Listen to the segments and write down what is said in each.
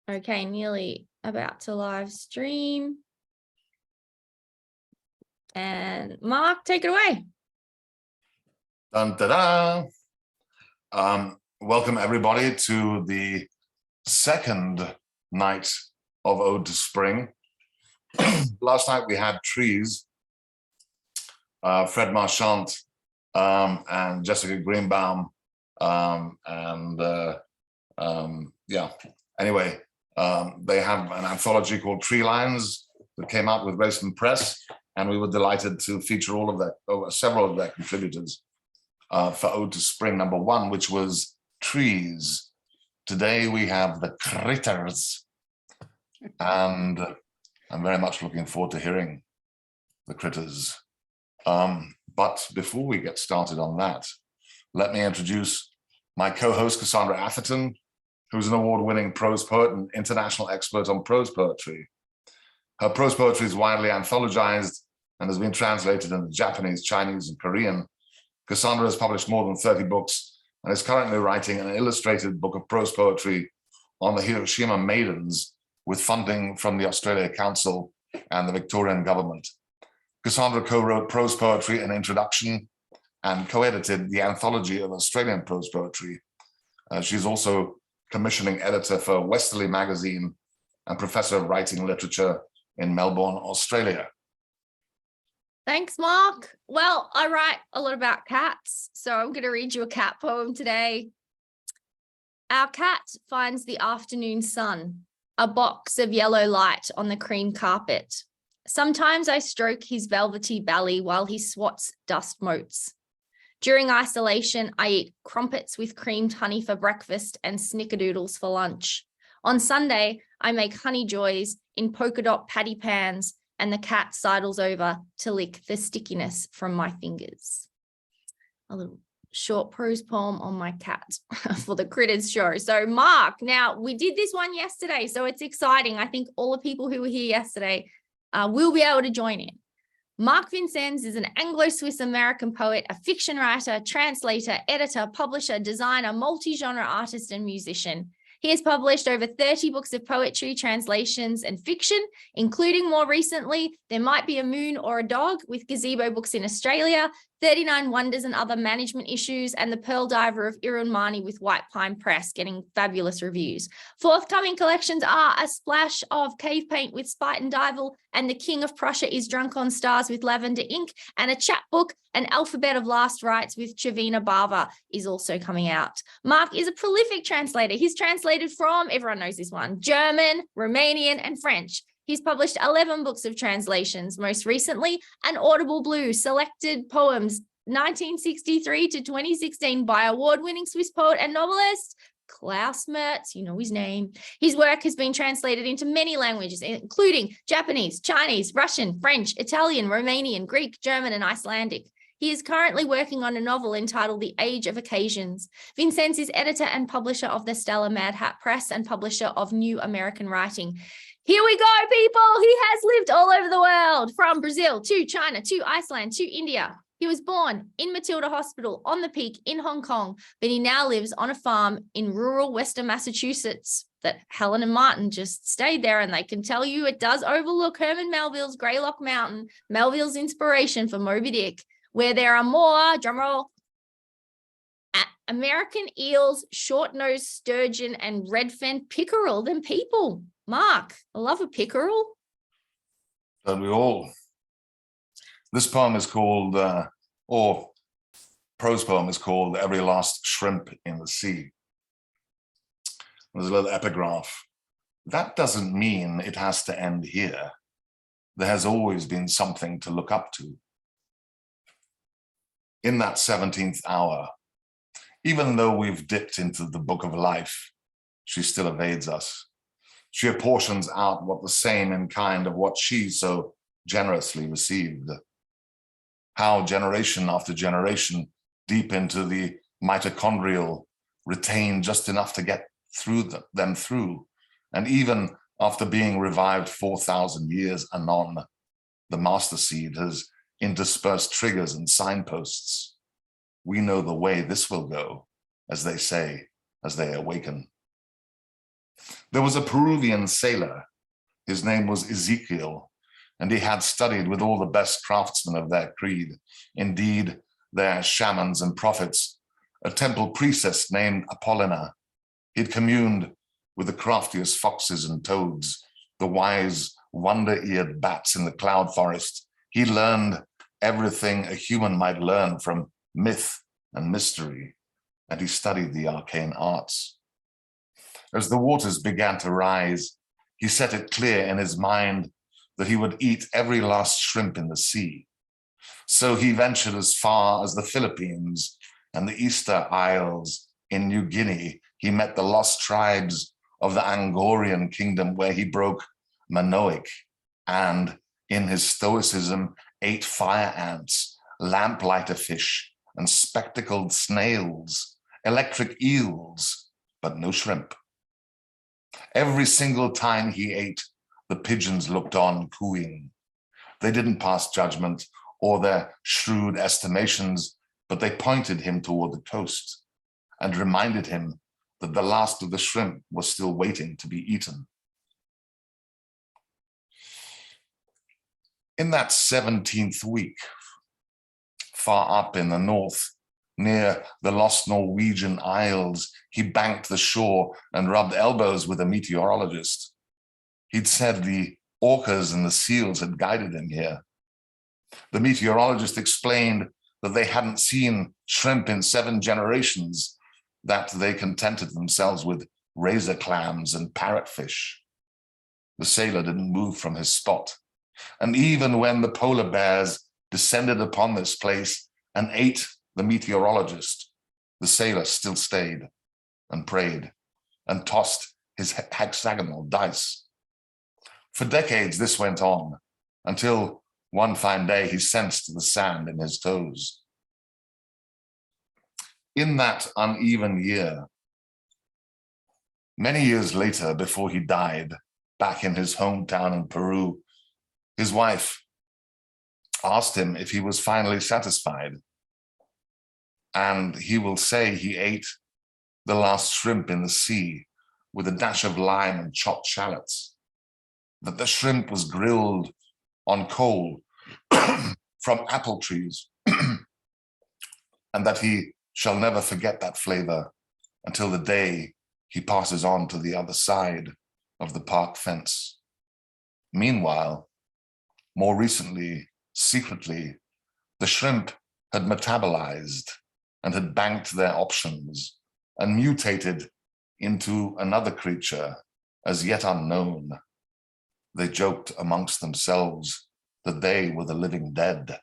Okay, nearly about to live stream. And Mark, take it away. Dun, da, da. Welcome everybody to the second night of Ode to Spring. Last night we had Trees, Fred Marchant and Jessica Greenbaum, yeah, anyway, they have an anthology called Tree Lines that came out with Grayson Press, and we were delighted to feature all of their, several of their contributors for Ode to Spring #1, which was Trees. Today we have the Critters, and I'm very much looking forward to hearing the Critters. But before we get started on that, let me introduce my co-host Cassandra Atherton, who's an award-winning prose poet and international expert on prose poetry. Her prose poetry is widely anthologized and has been translated into Japanese, Chinese, and Korean. Cassandra has published more than 30 books and is currently writing an illustrated book of prose poetry on the Hiroshima Maidens with funding from the Australia Council and the Victorian government. Cassandra co-wrote prose poetry, An Introduction, and co-edited the Anthology of Australian Prose Poetry. She's also commissioning editor for Westerly magazine and professor of writing literature in Melbourne, Australia. Thanks, Mark. Well, I write a lot about cats, so I'm going to read you a cat poem today. Our cat finds the afternoon sun, a box of yellow light on the cream carpet. Sometimes I stroke his velvety belly while he swats dust motes. During isolation, I eat crumpets with creamed honey for breakfast and snickerdoodles for lunch. On Sunday, I make honey joys in polka dot patty pans, and the cat sidles over to lick the stickiness from my fingers. A little short prose poem on my cat for the Critters show. So Mark, now we did this one yesterday, so it's exciting. I think all the people who were here yesterday will be able to join in. Mark Vincennes is an Anglo-Swiss American poet, a fiction writer, translator, editor, publisher, designer, multi-genre artist, and musician. He has published over 30 books of poetry, translations, and fiction, including more recently, There Might Be a Moon or a Dog with Gazebo Books in Australia, 39 Wonders and Other Management Issues, and The Pearl Diver of Irunmani with White Pine Press, getting fabulous reviews. Forthcoming collections are A Splash of Cave Paint with Spite and Dival, and The King of Prussia is Drunk on Stars with Lavender Ink, and a chapbook, An Alphabet of Last Rites with Chavina Bava is also coming out. Mark is a prolific translator. He's translated from, everyone knows this one, German, Romanian, and French. He's published 11 books of translations, most recently An Audible Blue, Selected Poems, 1963 to 2016 by award-winning Swiss poet and novelist Klaus Mertz, you know his name. His work has been translated into many languages, including Japanese, Chinese, Russian, French, Italian, Romanian, Greek, German, and Icelandic. He is currently working on a novel entitled The Age of Occasions. Vincennes is editor and publisher of the Stella Mad Hat Press and publisher of New American Writing. Here we go, people. He has lived all over the world, from Brazil to China to Iceland to India. He was born in Matilda Hospital on the Peak in Hong Kong, but he now lives on a farm in rural Western Massachusetts that Helen and Martin just stayed there, and they can tell you it does overlook Herman Melville's Greylock Mountain, Melville's inspiration for Moby Dick, where there are more, drumroll, American eels, short-nosed sturgeon, and red-fin pickerel than people. Mark, I love a pickerel. Don't we all? This poem is called, or prose poem is called Every Last Shrimp in the Sea. There's a little epigraph. That doesn't mean it has to end here. There has always been something to look up to. In that 17th hour, even though we've dipped into the book of life, she still evades us. She apportions out what the same in kind of what she so generously received. How generation after generation, deep into the mitochondrial, retain just enough to get through them through. And even after being revived 4,000 years anon, the master seed has interspersed triggers and signposts. We know the way this will go, as they say, as they awaken. There was a Peruvian sailor. His name was Ezekiel, and he had studied with all the best craftsmen of their creed. Indeed, their shamans and prophets, a temple priestess named Apollina. He'd communed with the craftiest foxes and toads, the wise, wonder-eared bats in the cloud forest. He learned everything a human might learn from myth and mystery, and he studied the arcane arts. As the waters began to rise, he set it clear in his mind that he would eat every last shrimp in the sea. So he ventured as far as the Philippines and the Easter Isles. In New Guinea, he met the lost tribes of the Angorian kingdom, where he broke Manoic, and in his stoicism ate fire ants, lamplighter fish, and spectacled snails, electric eels, but no shrimp. Every single time he ate, the pigeons looked on, cooing. They didn't pass judgment or their shrewd estimations, but they pointed him toward the coast and reminded him that the last of the shrimp was still waiting to be eaten. In that 17th week, far up in the north, near the lost Norwegian Isles, he banked the shore and rubbed elbows with a meteorologist. He'd said the orcas and the seals had guided him here. The meteorologist explained that they hadn't seen shrimp in 7 generations, that they contented themselves with razor clams and parrotfish. The sailor didn't move from his spot. And even when the polar bears descended upon this place and ate the meteorologist, the sailor still stayed and prayed and tossed his hexagonal dice. For decades, this went on until one fine day he sensed the sand in his toes. In that uneven year, many years later, before he died, back in his hometown in Peru, his wife asked him if he was finally satisfied. And he will say he ate the last shrimp in the sea with a dash of lime and chopped shallots, that the shrimp was grilled on coal from apple trees, and that he shall never forget that flavor until the day he passes on to the other side of the park fence. Meanwhile, more recently, secretly, the shrimp had metabolized and had banked their options and mutated into another creature as yet unknown. They joked amongst themselves that they were the living dead,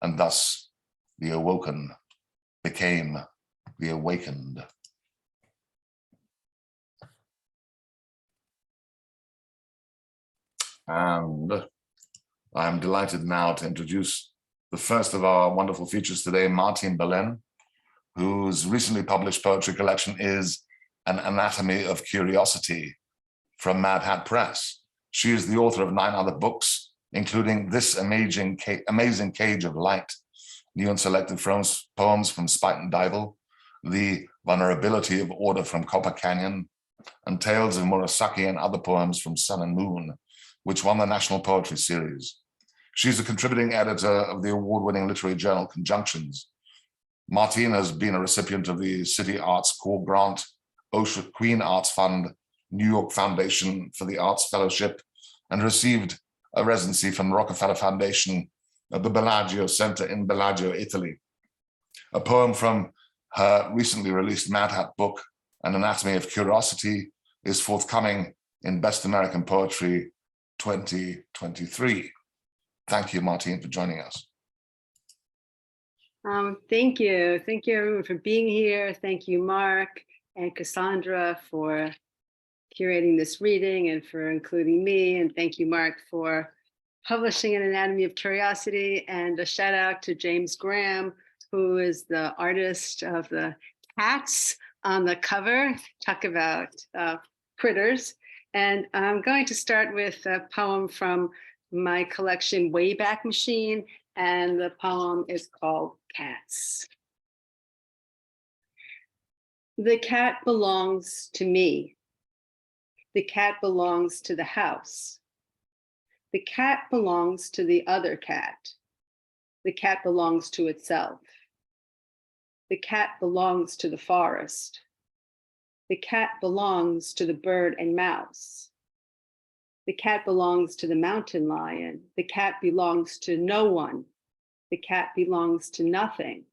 and thus the awoken became the awakened. And I'm delighted now to introduce the first of our wonderful features today, Martine Bellen, whose recently published poetry collection is An Anatomy of Curiosity from Mad Hat Press. She is the author of 9 other books, including This Amazing Cage of Light, new and selected poems from Spite and Dival, The Vulnerability of Order from Copper Canyon, and Tales of Murasaki and Other Poems from Sun and Moon, which won the National Poetry Series. She's a contributing editor of the award-winning literary journal Conjunctions. Martine has been a recipient of the City Arts Corps Grant, Ocean Queen Arts Fund, New York Foundation for the Arts Fellowship, and received a residency from the Rockefeller Foundation at the Bellagio Center in Bellagio, Italy. A poem from her recently released Mad Hat book, An Anatomy of Curiosity, is forthcoming in Best American Poetry 2023. Thank you, Martine, for joining us. Thank you. Thank you, everyone, for being here. Thank you, Mark and Cassandra, for curating this reading and for including me. And thank you, Mark, for publishing An Anatomy of Curiosity. And a shout out to James Graham, who is the artist of the cats on the cover. Talk about critters. And I'm going to start with a poem from my collection, Wayback Machine, and the poem is called Cats. The cat belongs to me. The cat belongs to the house. The cat belongs to the other cat. The cat belongs to itself. The cat belongs to the forest. The cat belongs to the bird and mouse. The cat belongs to the mountain lion. The cat belongs to no one. The cat belongs to nothing.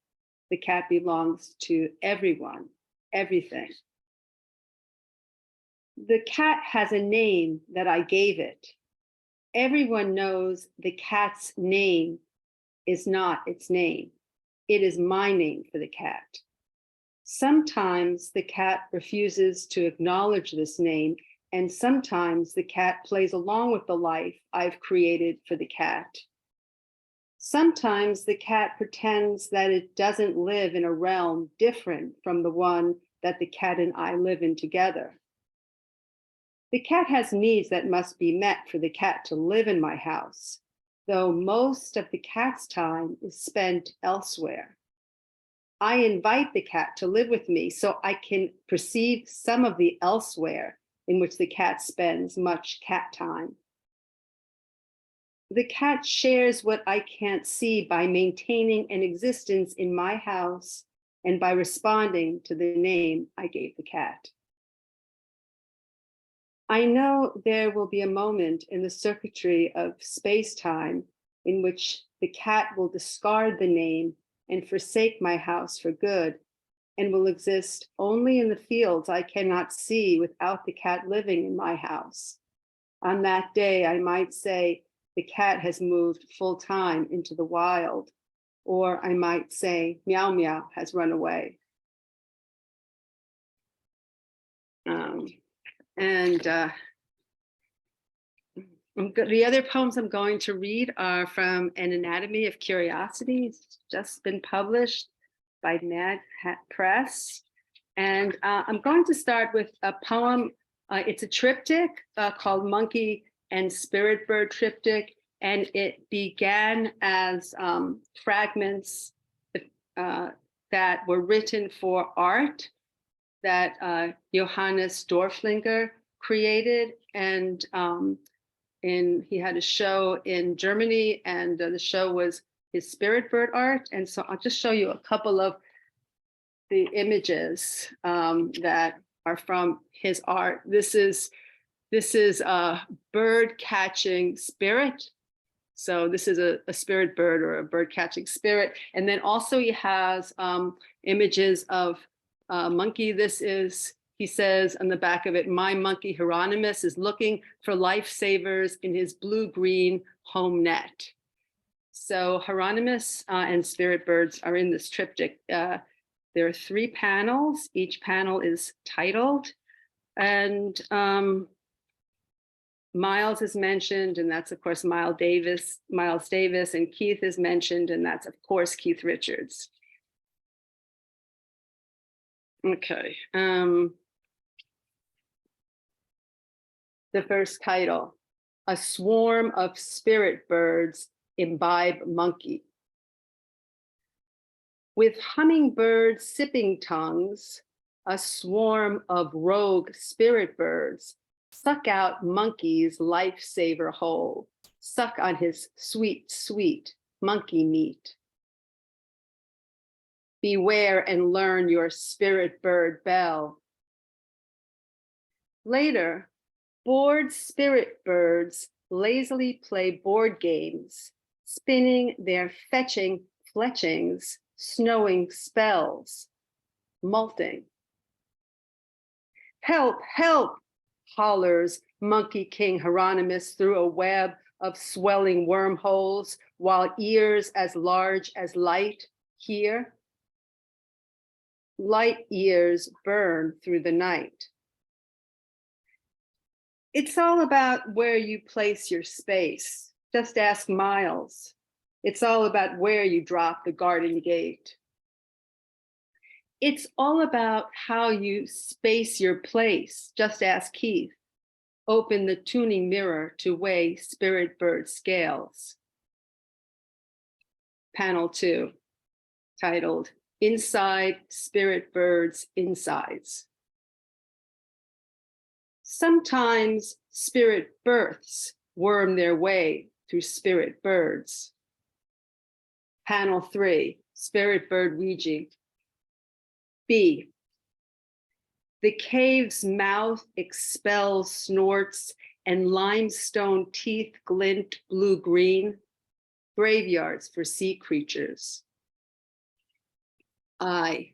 The cat belongs to everyone, everything. The cat has a name that I gave it. Everyone knows the cat's name is not its name. It is my name for the cat. Sometimes the cat refuses to acknowledge this name, and sometimes the cat plays along with the life I've created for the cat. Sometimes the cat pretends that it doesn't live in a realm different from the one that the cat and I live in together. The cat has needs that must be met for the cat to live in my house, though most of the cat's time is spent elsewhere. I invite the cat to live with me so I can perceive some of the elsewhere in which the cat spends much cat time. The cat shares what I can't see by maintaining an existence in my house and by responding to the name I gave the cat. I know there will be a moment in the circuitry of space-time in which the cat will discard the name and forsake my house for good, and will exist only in the fields I cannot see without the cat living in my house. On that day, I might say the cat has moved full-time into the wild, or I might say meow meow has run away. The other poems I'm going to read are from An Anatomy of Curiosity. It's just been published by Mad Hat Press. And I'm going to start with a poem. It's a triptych called Monkey and Spirit Bird Triptych. And it began as fragments that were written for art that Johannes Dorflinger created, and he had a show in Germany, and the show was his spirit bird art. And so I'll just show you a couple of the images that are from his art. This is a bird catching spirit. So this is a spirit bird or a bird catching spirit. And then also he has images of monkey. This is, he says on the back of it, my monkey Hieronymus is looking for lifesavers in his blue-green home net. So Hieronymus and spirit birds are in this triptych. There are 3 panels. Each panel is titled, and Miles is mentioned, and that's of course Miles Davis, and Keith is mentioned, and that's of course Keith Richards. Okay. The first title, A Swarm of Spirit Birds Imbibe Monkey. With hummingbird sipping tongues, a swarm of rogue spirit birds suck out monkey's lifesaver whole, suck on his sweet, sweet monkey meat. Beware and learn your spirit bird bell. Later, bored spirit birds lazily play board games, spinning their fetching fletchings, snowing spells, molting. Help, help, hollers Monkey King Hieronymus through a web of swelling wormholes, while ears as large as light hear. Light ears burn through the night. It's all about where you place your space. Just ask Miles. It's all about where you drop the garden gate. It's all about how you space your place. Just ask Keith. Open the tuning mirror to weigh spirit bird scales. Panel 2, titled Inside Spirit Birds' Insides. Sometimes spirit births worm their way through spirit birds. Panel 3, spirit bird Ouija. B. The cave's mouth expels snorts and limestone teeth glint blue-green, graveyards for sea creatures. I.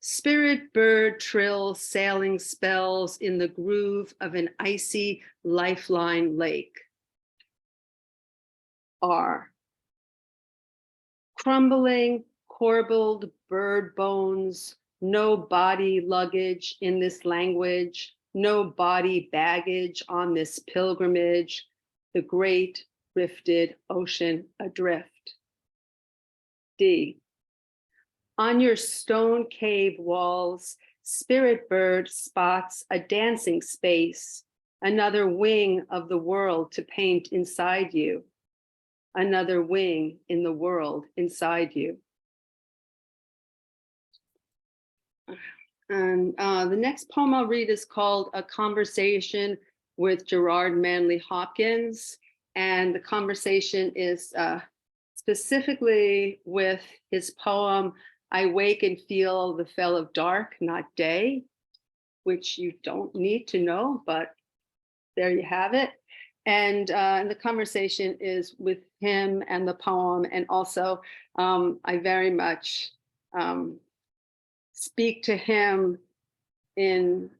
Spirit bird trills sailing spells in the groove of an icy lifeline lake. R. Crumbling, corbelled bird bones, no body luggage in this language, no body baggage on this pilgrimage, the great rifted ocean adrift. D. On your stone cave walls, spirit bird spots a dancing space, another wing of the world to paint inside you, another wing in the world inside you. And the next poem I'll read is called A Conversation with Gerard Manley Hopkins. And the conversation is specifically with his poem, I Wake and Feel the Fell of Dark, Not Day, which you don't need to know, but there you have it. And the conversation is with him and the poem. And also, I very much speak to him in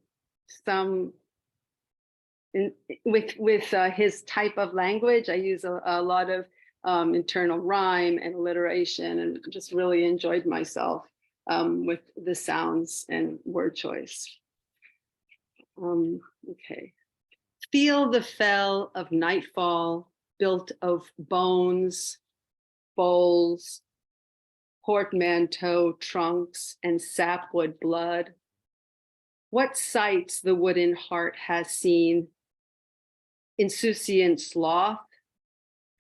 some, with his type of language. I use a lot of internal rhyme and alliteration, and just really enjoyed myself with the sounds and word choice. Okay. Feel the fell of nightfall, built of bones, bowls, portmanteau trunks, and sapwood blood. What sights the wooden heart has seen? Insouciant sloth,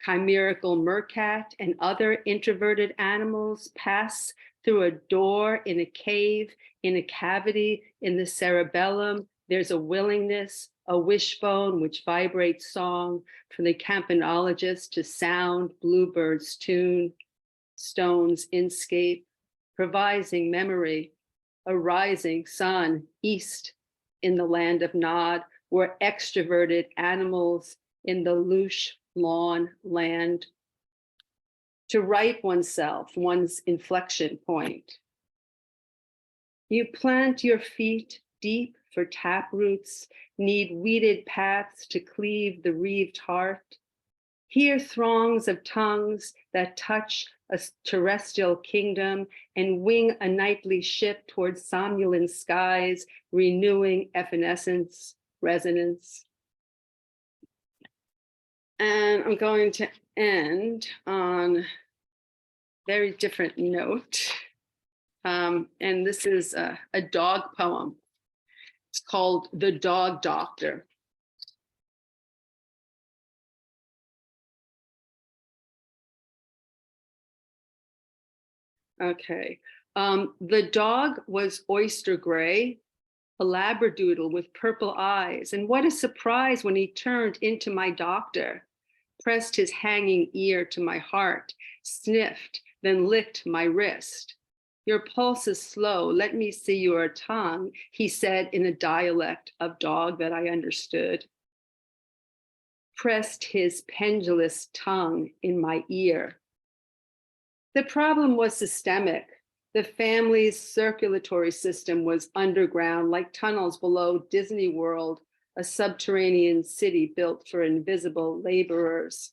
chimerical mercat, and other introverted animals pass through a door in a cave, in a cavity, in the cerebellum. There's a willingness, a wishbone which vibrates song from the campanologist to sound bluebird's tune, stone's inscape, provising memory, a rising sun east in the land of Nod, where extroverted animals in the louche lawn land. To right oneself, one's inflection point. You plant your feet deep for tap roots, need weeded paths to cleave the reeved heart. Hear throngs of tongues that touch a terrestrial kingdom and wing a nightly ship towards somnolent skies, renewing evanescence, resonance. And I'm going to end on a very different note. And this is a dog poem. It's called The Dog Doctor. Okay. The dog was oyster gray, a labradoodle with purple eyes. And what a surprise when he turned into my doctor, pressed his hanging ear to my heart, sniffed, then licked my wrist. Your pulse is slow. Let me see your tongue, he said in a dialect of dog that I understood. Pressed his pendulous tongue in my ear. The problem was systemic. The family's circulatory system was underground, like tunnels below Disney World, a subterranean city built for invisible laborers.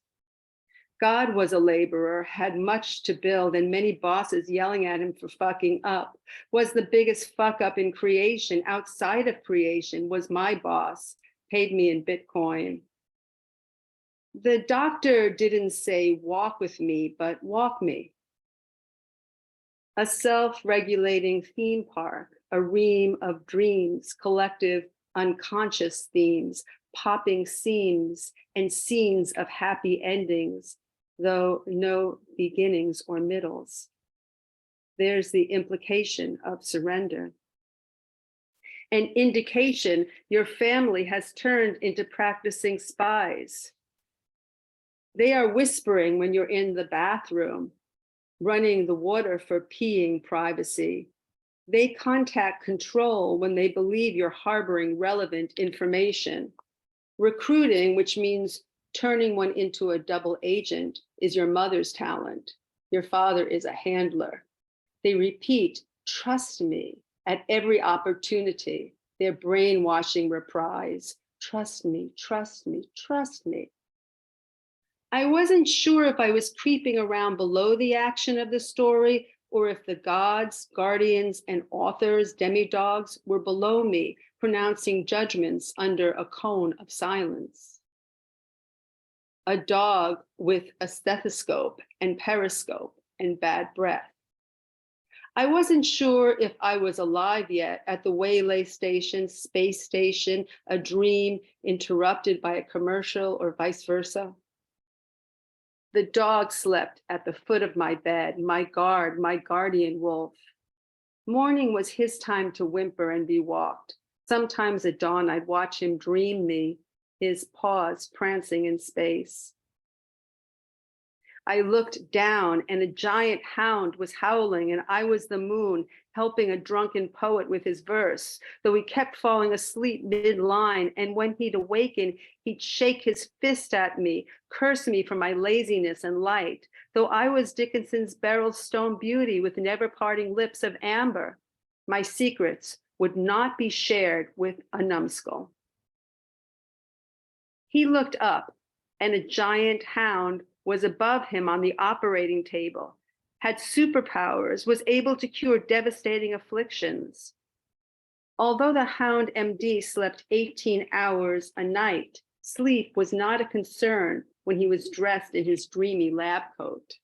God was a laborer, had much to build, and many bosses yelling at him for fucking up. Was the biggest fuck up in creation, outside of creation, was my boss, paid me in Bitcoin. The doctor didn't say walk with me, but walk me. A self-regulating theme park, a ream of dreams, collective unconscious themes, popping seams and scenes of happy endings, though no beginnings or middles. There's the implication of surrender. an indication your family has turned into practicing spies. They are whispering when you're in the bathroom, running the water for peeing privacy. They contact control when they believe you're harboring relevant information. Recruiting, which means turning one into a double agent, is your mother's talent. Your father is a handler. They repeat, trust me, at every opportunity. Their brainwashing reprise, trust me, trust me, trust me. I wasn't sure if I was creeping around below the action of the story or if the gods, guardians, and authors, demidogs, were below me, pronouncing judgments under a cone of silence. A dog with a stethoscope and periscope and bad breath. I wasn't sure if I was alive yet at the Waylay station, space station, a dream interrupted by a commercial, or vice versa. The dog slept at the foot of my bed, my guard, my guardian wolf. Morning was his time to whimper and be walked. Sometimes at dawn, I'd watch him dream me, his paws prancing in space. I looked down and a giant hound was howling and I was the moon helping a drunken poet with his verse, though he kept falling asleep mid-line, and when he'd awaken, he'd shake his fist at me, curse me for my laziness and light, though I was Dickinson's beryl stone beauty with never parting lips of amber. My secrets would not be shared with a numbskull. He looked up and a giant hound was above him on the operating table, had superpowers, was able to cure devastating afflictions. Although the Hound MD slept 18 hours a night, sleep was not a concern when he was dressed in his dreamy lab coat.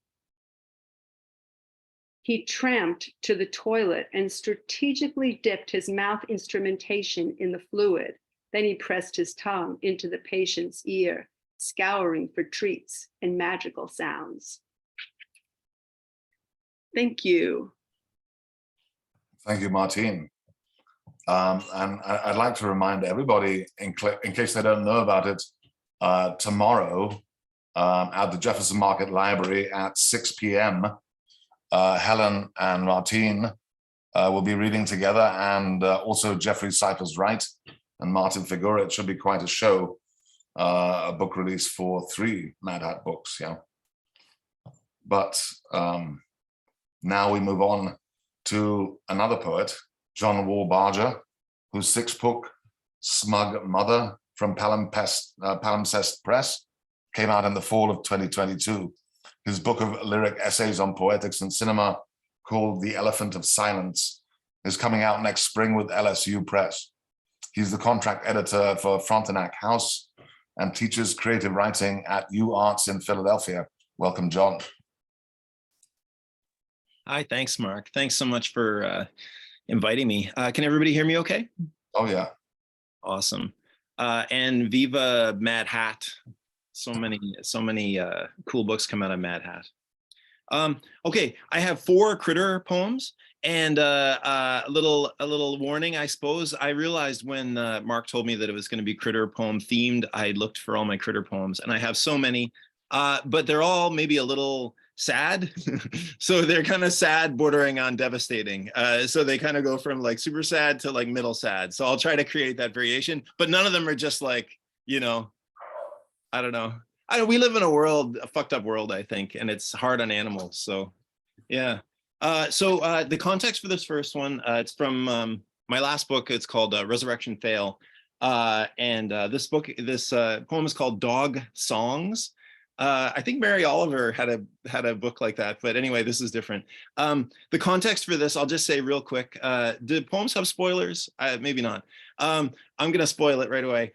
He tramped to the toilet and strategically dipped his mouth instrumentation in the fluid. Then he pressed his tongue into the patient's ear, scouring for treats and magical sounds. Thank you. Thank you, Martine. And I'd like to remind everybody, in case they don't know about it, tomorrow at the Jefferson Market Library at 6 p.m., Helen and Martine will be reading together, and also Jeffrey Cyphers Wright and Martin Figura. It should be quite a show, a book release for 3 Mad Hat books, yeah. But now we move on to another poet, John Wall Barger, whose 6th book, Smug Mother, from Palimpsest Press, came out in the fall of 2022. His book of lyric essays on poetics and cinema, called The Elephant of Silence, is coming out next spring with LSU Press. He's the contract editor for Frontenac House and teaches creative writing at UArts in Philadelphia. Welcome, John. Hi, thanks, Mark. Thanks so much for inviting me. Can everybody hear me okay? Oh, yeah. Awesome. And Viva Mad Hat. So many cool books come out of Mad Hat. Okay, I have 4 critter poems, and a little warning, I suppose. I realized when Mark told me that it was going to be critter poem themed, I looked for all my critter poems, and I have so many, but they're all maybe a little sad. So they're kind of sad, bordering on devastating. So they kind of go from like super sad to like middle sad. So I'll try to create that variation, but none of them are just like, you know, I don't know. We live in a fucked up world, I think, and it's hard on animals. So yeah. So the context for this first one, it's from my last book. It's called Resurrection Fail. And this poem is called Dog Songs. I think Mary Oliver had a book like that, but anyway, this is different. The context for this, I'll just say real quick. Do poems have spoilers? Maybe not. I'm gonna spoil it right away.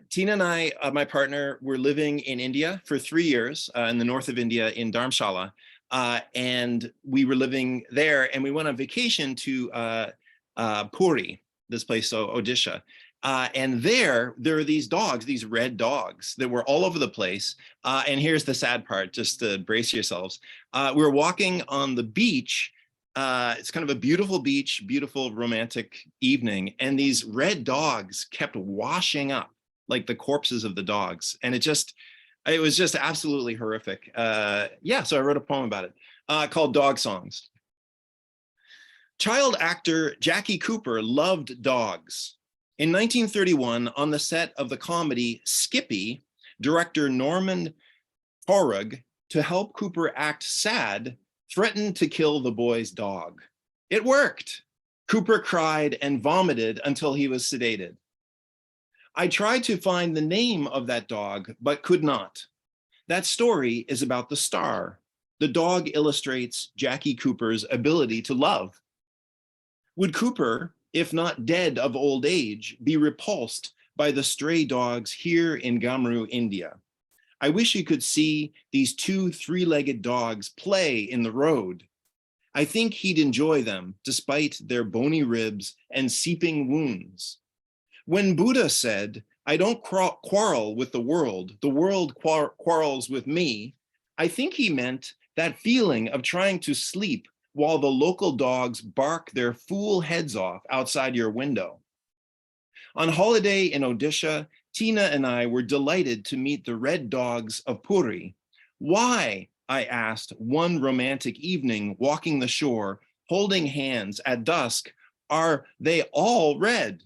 Tina and I, my partner, were living in India for 3 years in the north of India in Dharamshala, and we were living there, and we went on vacation to Puri, this place, so Odisha. And there are these dogs, these red dogs that were all over the place. And here's the sad part, just to brace yourselves. We were walking on the beach It's kind of a beautiful beach, beautiful romantic evening. And these red dogs kept washing up like the corpses of the dogs. And it was just absolutely horrific. Yeah, so I wrote a poem about it called Dog Songs. Child actor Jackie Cooper loved dogs. In 1931, on the set of the comedy Skippy, director Norman Torug, to help Cooper act sad, threatened to kill the boy's dog. It worked. Cooper cried and vomited until he was sedated. I tried to find the name of that dog, but could not. That story is about the star. The dog illustrates Jackie Cooper's ability to love. Would Cooper, if not dead of old age, be repulsed by the stray dogs here in Gamru, India? I wish you could see these two three-legged dogs play in the road. I think he'd enjoy them despite their bony ribs and seeping wounds. When Buddha said, I don't quarrel with the world quarrels with me, I think he meant that feeling of trying to sleep while the local dogs bark their fool heads off outside your window. On holiday in Odisha, Tina and I were delighted to meet the red dogs of Puri. Why, I asked one romantic evening walking the shore, holding hands at dusk, are they all red?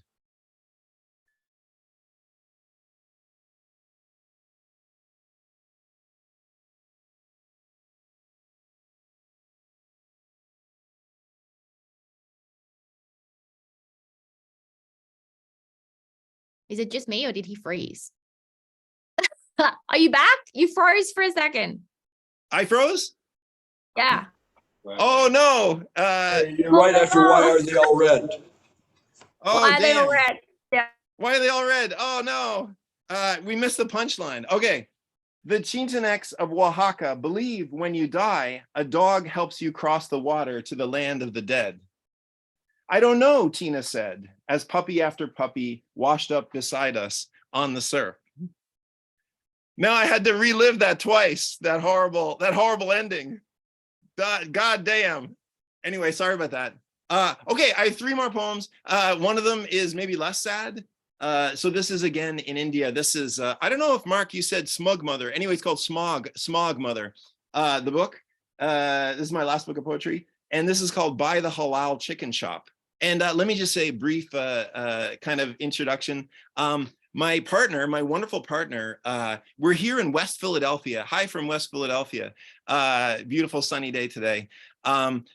Is it just me or did he freeze? Are you back? You froze for a second. I froze? Yeah. Oh no. You're right after why are they all red? Oh, Why are they all damn. red? Yeah. Why are they all red? Oh no. We missed the punchline. Okay. The Chichimecs of Oaxaca believe when you die, a dog helps you cross the water to the land of the dead. I don't know, Tina said, as puppy after puppy washed up beside us on the surf. Now I had to relive that twice, that horrible ending. God damn. Anyway, sorry about that. Okay, I have 3 more poems. One of them is maybe less sad. So this is again in India. This is, I don't know if Mark, you said Smug Mother. Anyway, it's called Smog Mother. The book, this is my last book of poetry. And this is called By the Halal Chicken Shop. And let me just say a brief kind of introduction. My partner, my wonderful partner, we're here in West Philadelphia. Hi from West Philadelphia. Beautiful sunny day today.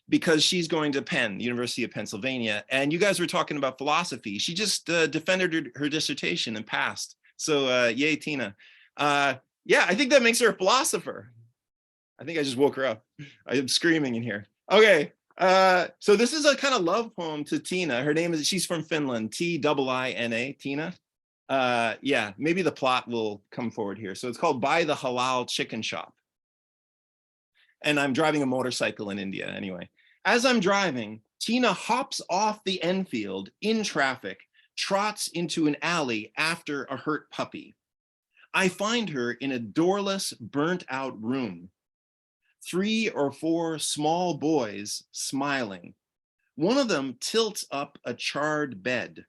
Because she's going to Penn, University of Pennsylvania. And you guys were talking about philosophy. She just defended her dissertation and passed. So yay, Tina. Yeah, I think that makes her a philosopher. I think I just woke her up. I am screaming in here. Okay. So this is a kind of love poem to Tina. Her name is, she's from Finland, T-I-I-N-A, Tina. Yeah, maybe the plot will come forward here. So it's called By the Halal Chicken Shop. And I'm driving a motorcycle in India anyway. As I'm driving, Tina hops off the Enfield in traffic, trots into an alley after a hurt puppy. I find her in a doorless, burnt out room. 3 or 4 small boys smiling. One of them tilts up a charred bed.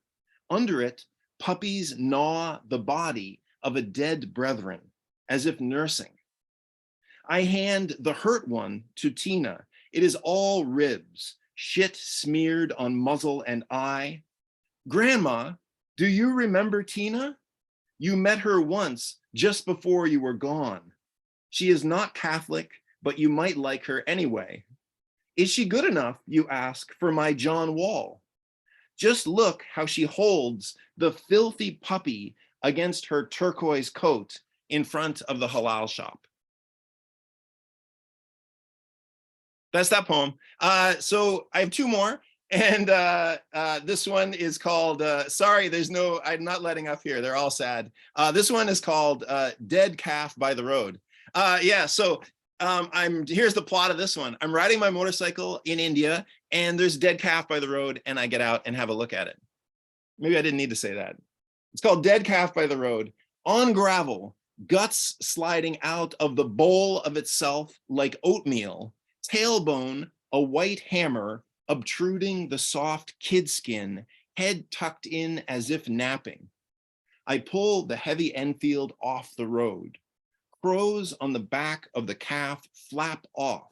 Under it, puppies gnaw the body of a dead brethren, as if nursing. I hand the hurt one to Tina. It is all ribs, shit smeared on muzzle and eye. Grandma, do you remember Tina? You met her once, just before you were gone. She is not Catholic, but you might like her anyway. Is she good enough, you ask, for my John Wall? Just look how she holds the filthy puppy against her turquoise coat in front of the halal shop. That's that poem. So I have 2 more. And this one is called, sorry, I'm not letting up here. They're all sad. This one is called Dead Calf by the Road. Yeah, so here's the plot of this one. I'm riding my motorcycle in India and there's a dead calf by the road and I get out and have a look at it. Maybe I didn't need to say that. It's called Dead Calf by the Road. On gravel, guts sliding out of the bowl of itself like oatmeal, tailbone a white hammer obtruding the soft kid skin, head tucked in as if napping. I pull the heavy Enfield off the road. Crows on the back of the calf flap off.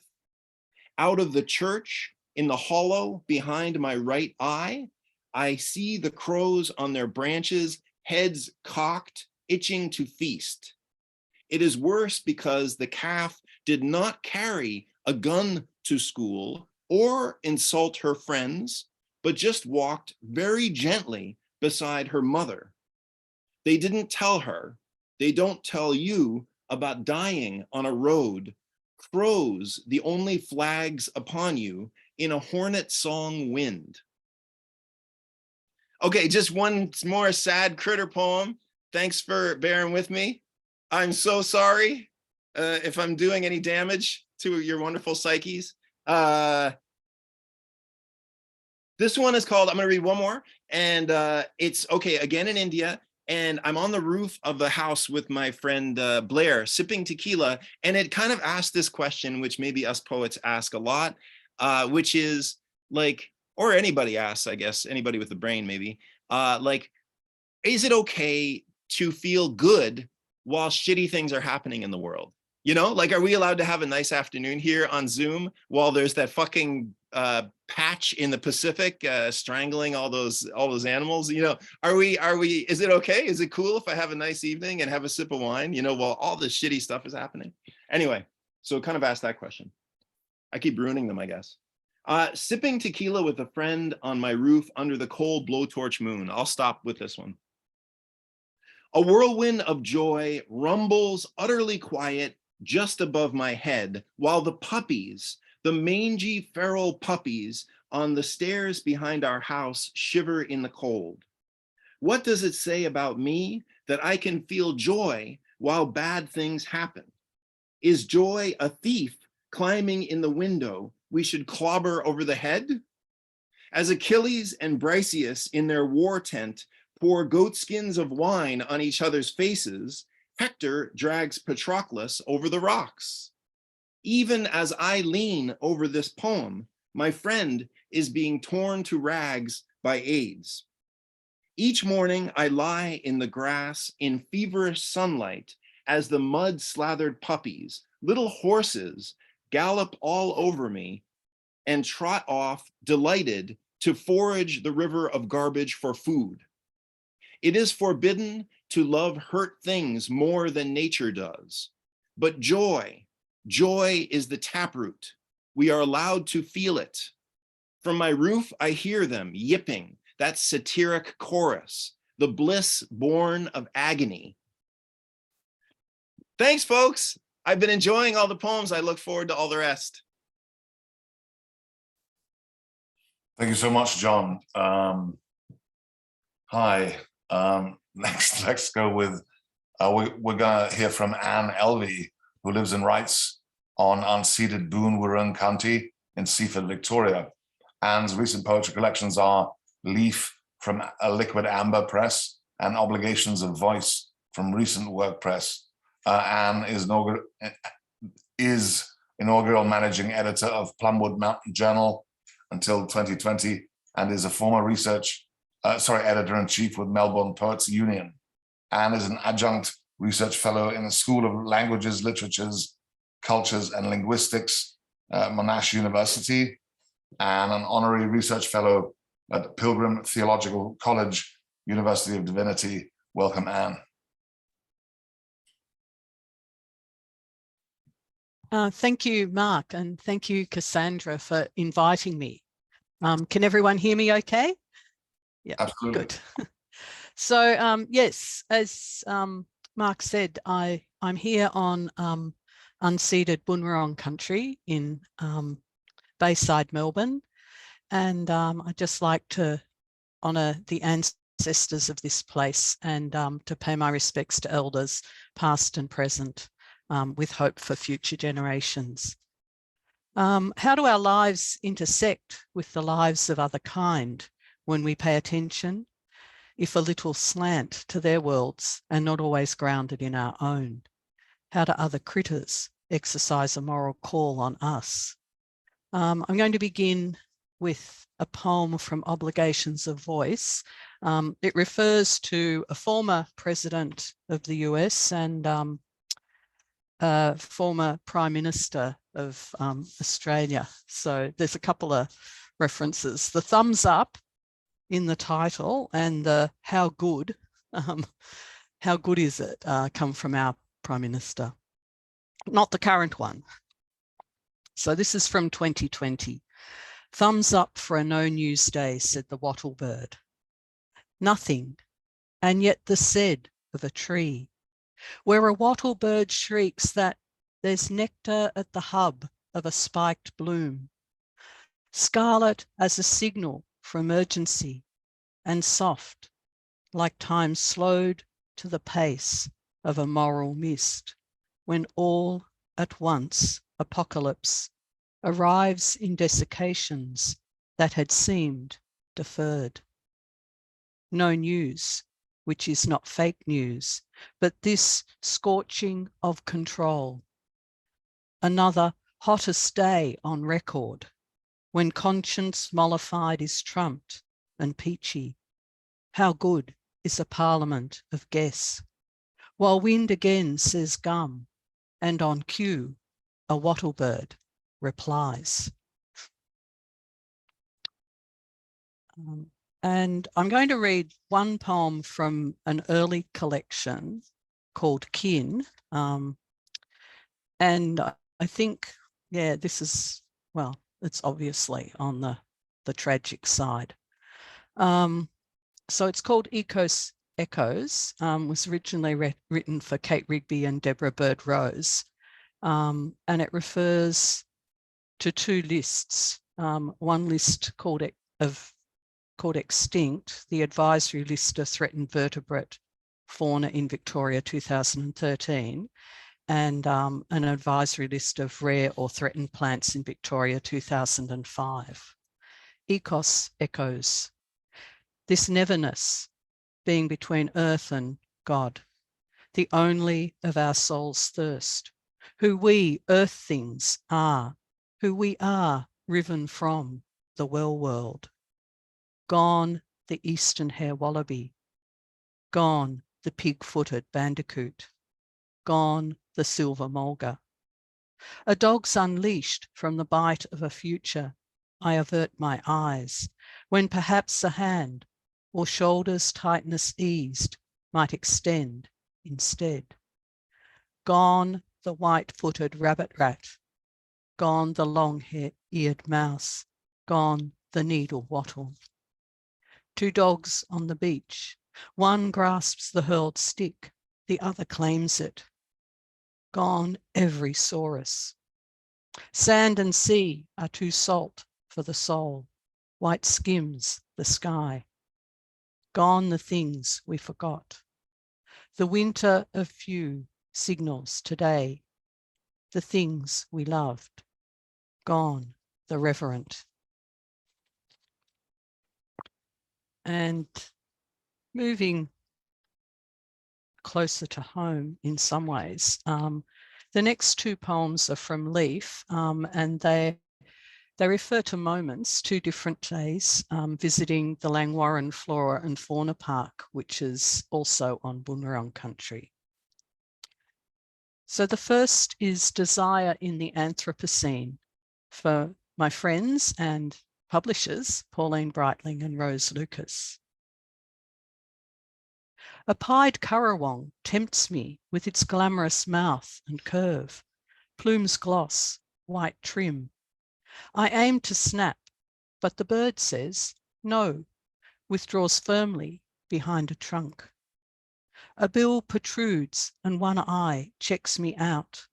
Out of the church, in the hollow behind my right eye, I see the crows on their branches, heads cocked, itching to feast. It is worse because the calf did not carry a gun to school or insult her friends, but just walked very gently beside her mother. They didn't tell her, they don't tell you about dying on a road, crows, the only flags upon you in a hornet song wind. Okay, just one more sad critter poem. Thanks for bearing with me. I'm so sorry if I'm doing any damage to your wonderful psyches. This one is called, I'm gonna read one more, and it's, okay, again in India, and I'm on the roof of the house with my friend Blair, sipping tequila, and it kind of asked this question, which maybe us poets ask a lot, which is like, or anybody asks, I guess, anybody with a brain maybe, like, is it okay to feel good while shitty things are happening in the world? You know, like, are we allowed to have a nice afternoon here on Zoom while there's that fucking patch in the Pacific strangling all those animals? You know, is it okay? Is it cool if I have a nice evening and have a sip of wine, you know, while all this shitty stuff is happening? Anyway, so kind of ask that question. I keep ruining them, I guess. Sipping tequila with a friend on my roof under the cold blowtorch moon. I'll stop with this one. A whirlwind of joy rumbles utterly quiet just above my head, while the puppies, the mangy feral puppies on the stairs behind our house shiver in the cold. What does it say about me that I can feel joy while bad things happen? Is joy a thief climbing in the window we should clobber over the head? As Achilles and Briseis in their war tent pour goatskins of wine on each other's faces, Hector drags Patroclus over the rocks. Even as I lean over this poem, my friend is being torn to rags by AIDS. Each morning I lie in the grass in feverish sunlight as the mud-slathered puppies, little horses, gallop all over me and trot off delighted to forage the river of garbage for food. It is forbidden to love hurt things more than nature does, but joy is the taproot. We are allowed to feel it. From my roof, I hear them yipping, that satiric chorus, the bliss born of agony. Thanks, folks. I've been enjoying all the poems. I look forward to all the rest. Thank you so much, John. Hi. Next, let's go with, we're gonna hear from Anne Elvey, who lives and writes on unceded Boon Wurrung County in Seaford, Victoria. Anne's recent poetry collections are Leaf from a Liquid Amber Press and Obligations of Voice from Recent Work Press. Anne is inaugural managing editor of Plumwood Mountain Journal until 2020 and is a former editor-in-chief with Melbourne Poets Union. Anne is an adjunct research fellow in the School of Languages, Literatures, Cultures and Linguistics at Monash University, and an honorary research fellow at Pilgrim Theological College, University of Divinity. Welcome, Anne. Thank you, Mark, and thank you, Cassandra, for inviting me. Can everyone hear me okay? Yeah, absolutely. Good. So yes, as Mark said, I'm here on unceded Boon Wurrung country in Bayside, Melbourne, and I'd just like to honour the ancestors of this place and to pay my respects to elders past and present, with hope for future generations. How do our lives intersect with the lives of other kind when we pay attention, if a little slant, to their worlds and not always grounded in our own? How do other critters exercise a moral call on us? I'm going to begin with a poem from Obligations of Voice. It refers to a former president of the US and former Prime Minister of Australia. So there's a couple of references. The thumbs up in the title and the how good is it come from our Prime Minister, not the current one. So this is from 2020. Thumbs up for a no news day, said the wattle bird. Nothing, and yet the said of a tree, where a wattle bird shrieks that there's nectar at the hub of a spiked bloom, scarlet as a signal for emergency, and soft, like time slowed to the pace of a moral mist, when all at once apocalypse arrives in desiccations that had seemed deferred. No news, which is not fake news, but this scorching of control. Another hottest day on record, when conscience mollified is trumped and peachy. How good is a parliament of guess, while wind again says gum, and on cue, a wattlebird replies. And I'm going to read one poem from an early collection called Kin. And I think, yeah, this is, well, it's obviously on the tragic side. So it's called Echoes, was originally written for Kate Rigby and Deborah Bird Rose. And it refers to two lists. One list called Extinct, the advisory list of threatened vertebrate fauna in Victoria 2013, and an advisory list of rare or threatened plants in Victoria 2005. Echoes, this neverness being between earth and God, the only of our soul's thirst, who we earth things are, who we are riven from the well world. Gone the eastern hare wallaby, gone the pig-footed bandicoot, gone the silver mulga. A dog's unleashed from the bite of a future. I avert my eyes, when perhaps a hand or shoulder's tightness eased might extend instead. Gone the white-footed rabbit rat, gone the long-eared mouse, gone the needle wattle. Two dogs on the beach, one grasps the hurled stick, the other claims it. Gone every saurus. Sand and sea are too salt for the soul, white skims the sky. Gone the things we forgot. The winter of few signals today, the things we loved. Gone the reverent. And moving closer to home in some ways, the next two poems are from Leaf, and they refer to moments, 2 different days, visiting the Langwarrin Flora and Fauna Park, which is also on Boonwurrung country. So the first is Desire in the Anthropocene for my friends and publishers, Pauline Breitling and Rose Lucas. A pied currawong tempts me with its glamorous mouth and curve, plumes gloss, white trim. I aim to snap, but the bird says no, withdraws firmly behind a trunk. A bill protrudes and one eye checks me out.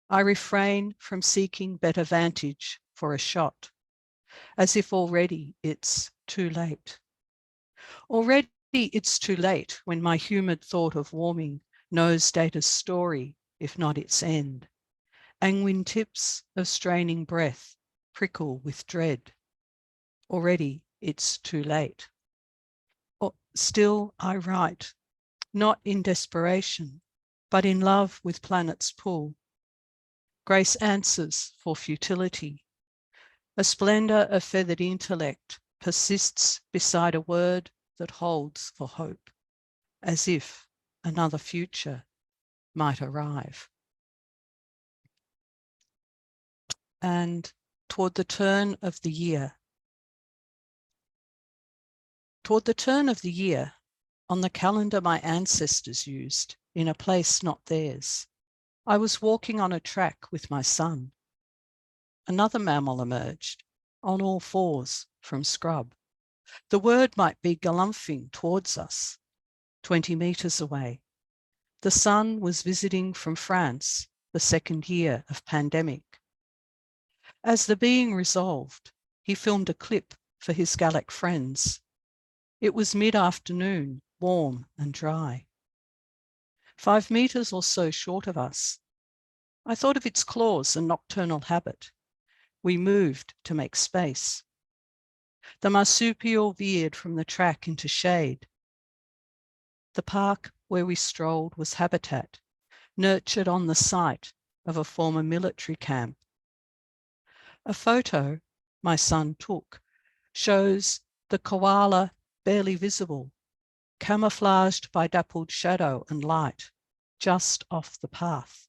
I refrain from seeking better vantage for a shot, as if already it's too late. Already it's too late when my humid thought of warming knows data's story, if not its end. Angwin tips of straining breath prickle with dread. Already it's too late. Still I write, not in desperation, but in love with planet's pull. Grace answers for futility, A splendor of feathered intellect persists beside a word that holds for hope, as if another future might arrive. And toward the turn of the year, on the calendar my ancestors used, in a place not theirs, I was walking on a track with my son. Another mammal emerged, on all fours from scrub. The word might be galumphing towards us, 20 meters away. The son was visiting from France, the second year of pandemic. As the being resolved, he filmed a clip for his Gallic friends. It was mid-afternoon, warm and dry. 5 meters or so short of us. I thought of its claws and nocturnal habit. We moved to make space. The marsupial veered from the track into shade. The park where we strolled was habitat, nurtured on the site of a former military camp. A photo my son took shows the koala barely visible, camouflaged by dappled shadow and light, just off the path.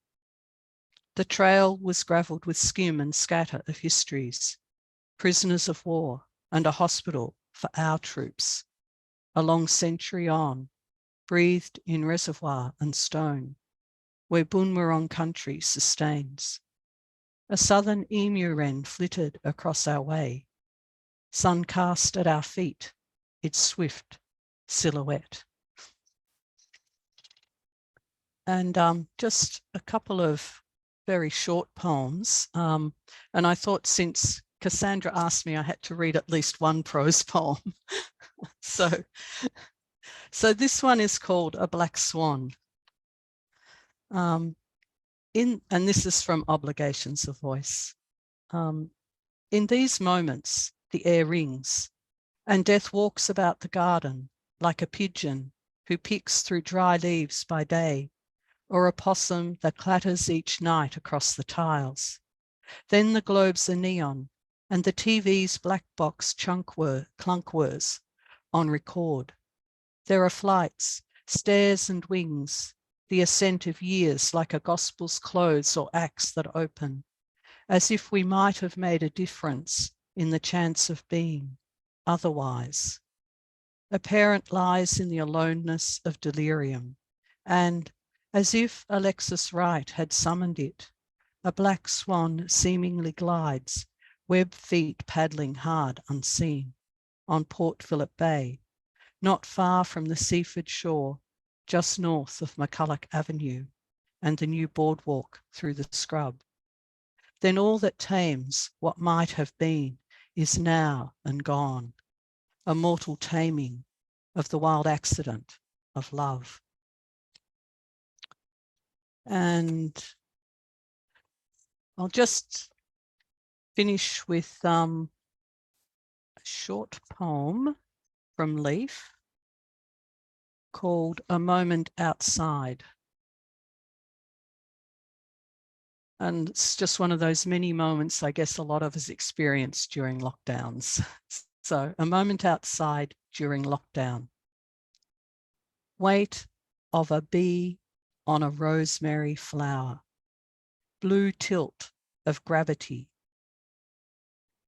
The trail was gravelled with skim and scatter of histories, prisoners of war and a hospital for our troops, a long century on, breathed in reservoir and stone, where Bunwurrung country sustains. A southern emu wren flitted across our way, sun cast at our feet, its swift silhouette. And just a couple of very short poems. And I thought since Cassandra asked me, I had to read at least one prose poem. So this one is called A Black Swan. And this is from Obligations of Voice. In these moments, the air rings, and death walks about the garden like a pigeon who picks through dry leaves by day, or a possum that clatters each night across the tiles. Then the globes are neon, and the TV's black box clunk whirs on record. There are flights, stairs and wings, the ascent of years like a gospel's clothes or acts that open, as if we might have made a difference in the chance of being otherwise. A parent lies in the aloneness of delirium, and as if Alexis Wright had summoned it, a black swan seemingly glides, webbed feet paddling hard unseen, on Port Phillip Bay, not far from the Seaford shore, just north of McCulloch Avenue and the new boardwalk through the scrub. Then all that tames what might have been is now and gone, a mortal taming of the wild accident of love. And I'll just finish with a short poem from Leaf called A Moment Outside. And it's just one of those many moments I guess a lot of us experienced during lockdowns. So a moment outside during lockdown. Weight of a bee on a rosemary flower. Blue tilt of gravity.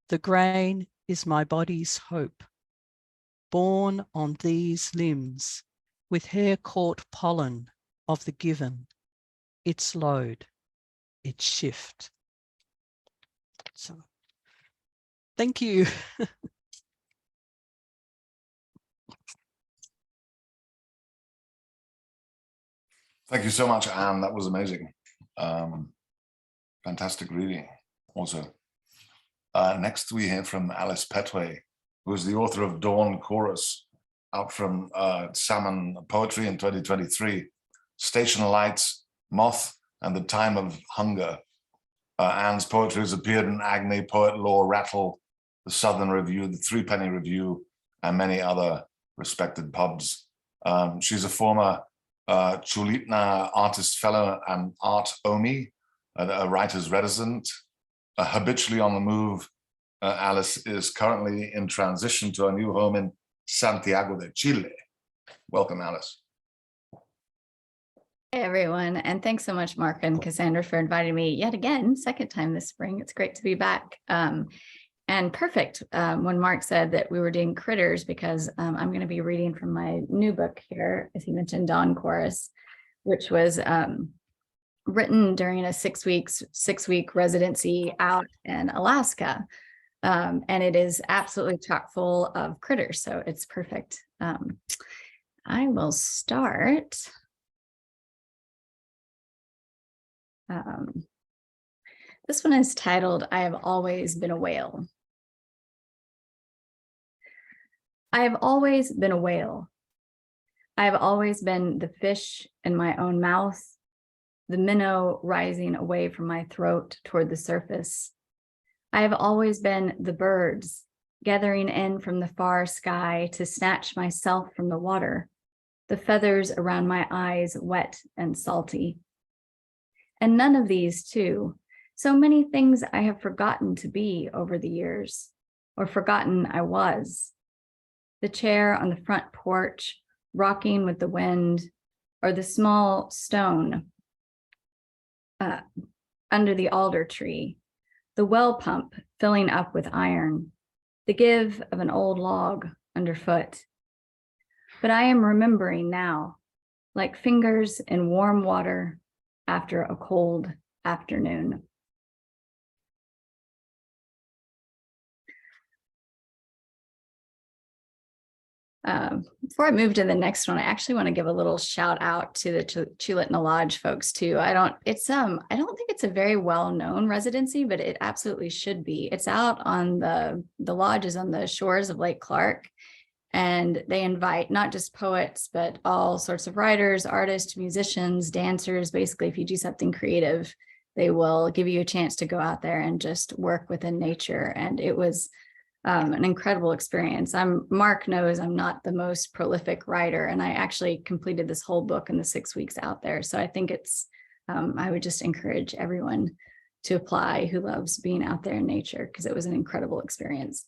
The grain is my body's hope. Born on these limbs with hair-caught pollen of the given, its load, its shift. So, thank you. Thank you so much, Anne. That was amazing. Fantastic reading also. Next we hear from Alice Pettway, who is the author of Dawn Chorus, out from Salmon Poetry in 2023, Station Lights, Moth, and the Time of Hunger. Anne's poetry has appeared in Agni, Poet Law, Rattle, the Southern Review, the Threepenny Review, and many other respected pubs. She's a former Chulitna Artist Fellow and Art Omi, a writer's resident, habitually on the move, Alice is currently in transition to a new home in Santiago de Chile. Welcome, Alice. Hey everyone, and thanks so much, Mark and Cassandra, for inviting me yet again, second time this spring. It's great to be back. And perfect when Mark said that we were doing critters, because I'm going to be reading from my new book here, as he mentioned, Dawn Chorus, which was written during a six-week residency out in Alaska. And it is absolutely chock full of critters, so it's perfect. I will start. This one is titled, I Have Always Been a Whale. I have always been a whale. I have always been the fish in my own mouth, the minnow rising away from my throat toward the surface. I have always been the birds gathering in from the far sky to snatch myself from the water, the feathers around my eyes wet and salty. And none of these, too, so many things I have forgotten to be over the years, or forgotten I was. The chair on the front porch, rocking with the wind, or the small stone under the alder tree, the well pump filling up with iron, the give of an old log underfoot. But I am remembering now, like fingers in warm water after a cold afternoon. Before I move to the next one, I actually want to give a little shout out to the Chuletna Lodge folks too. I don't think it's a very well-known residency, but it absolutely should be. It's out on the lodge is on the shores of Lake Clark, and they invite not just poets, but all sorts of writers, artists, musicians, dancers. Basically, if you do something creative, they will give you a chance to go out there and just work within nature. And it was an incredible experience. Mark knows I'm not the most prolific writer, and I actually completed this whole book in the 6 weeks out there. So I think it's, I would just encourage everyone to apply who loves being out there in nature, because it was an incredible experience.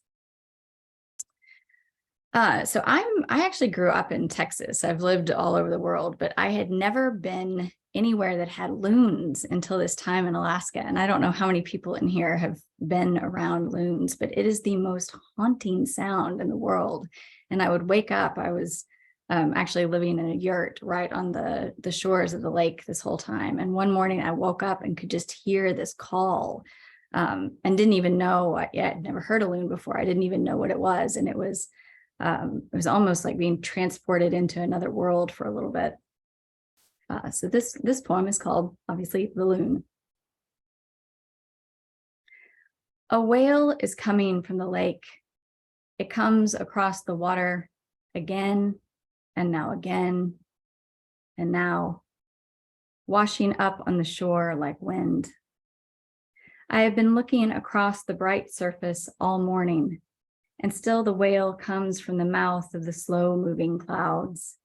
So I actually grew up in Texas. I've lived all over the world, but I had never been anywhere that had loons until this time in Alaska. And I don't know how many people in here have been around loons, but it is the most haunting sound in the world. And I would wake up, I was actually living in a yurt right on the shores of the lake this whole time. And one morning I woke up and could just hear this call and didn't even know, I'd never heard a loon before. I didn't even know what it was. And it was almost like being transported into another world for a little bit. So this poem is called, obviously, The Loon. A whale is coming from the lake. It comes across the water again, and now again, and now, washing up on the shore like wind. I have been looking across the bright surface all morning, and still the whale comes from the mouth of the slow-moving clouds.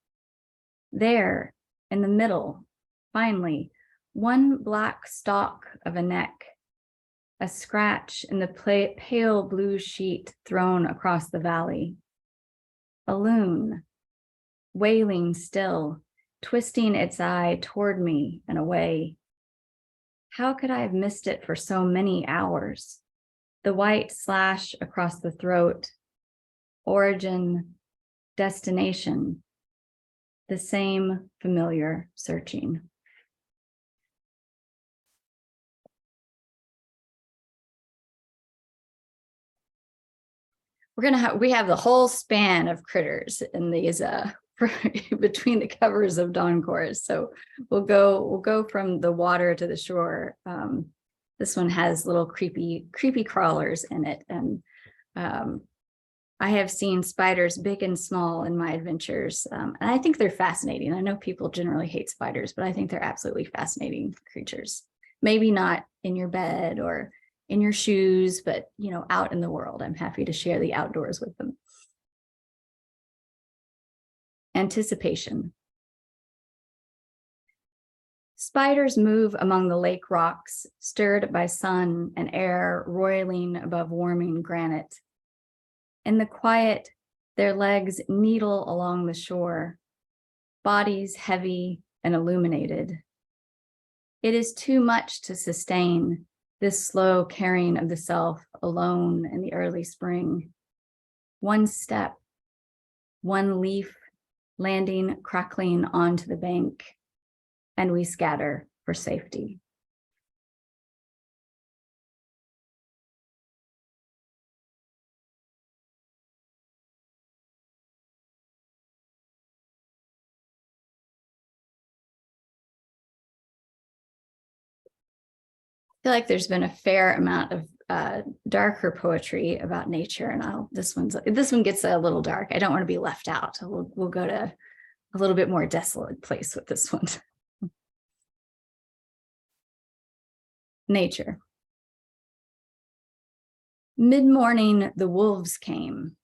There, in the middle, finally, one black stalk of a neck, a scratch in the pale blue sheet thrown across the valley. A loon, wailing still, twisting its eye toward me and away. How could I have missed it for so many hours? The white slash across the throat, origin, destination, the same familiar searching. We have the whole span of critters in these between the covers of Dawn Chorus. So we'll go from the water to the shore. This one has little creepy crawlers in it, and I have seen spiders big and small in my adventures, and I think they're fascinating. I know people generally hate spiders, but I think they're absolutely fascinating creatures. Maybe not in your bed or in your shoes, but out in the world. I'm happy to share the outdoors with them. Anticipation. Spiders move among the lake rocks, stirred by sun and air roiling above warming granite. In the quiet, their legs needle along the shore, bodies heavy and illuminated. It is too much to sustain this slow carrying of the self alone in the early spring. One step, one leaf landing crackling onto the bank, and we scatter for safety. I feel like there's been a fair amount of darker poetry about nature, and this one gets a little dark. I don't want to be left out. We'll go to a little bit more desolate place with this one. Nature. Mid-morning, the wolves came,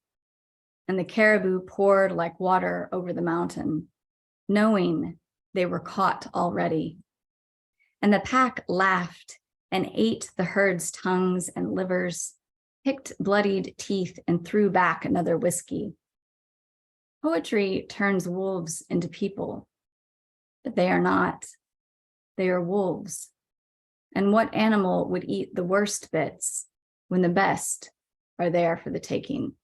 and the caribou poured like water over the mountain, knowing they were caught already. And the pack laughed and ate the herd's tongues and livers, picked bloodied teeth and threw back another whiskey. Poetry turns wolves into people, but they are not. They are wolves. And what animal would eat the worst bits when the best are there for the taking?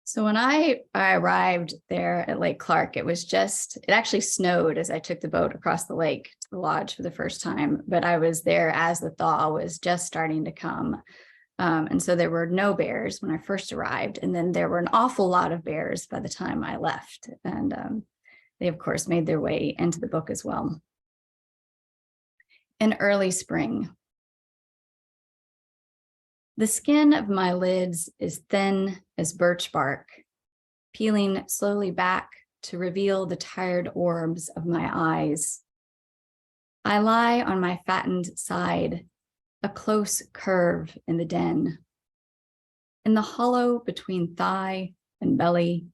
So when I arrived there at Lake Clark, it actually snowed as I took the boat across the lake to the lodge for the first time, but I was there as the thaw was just starting to come. And so there were no bears when I first arrived, and then there were an awful lot of bears by the time I left. And they, of course, made their way into the book as well. In early spring, the skin of my lids is thin as birch bark, peeling slowly back to reveal the tired orbs of my eyes. I lie on my fattened side, a close curve in the den. In the hollow between thigh and belly,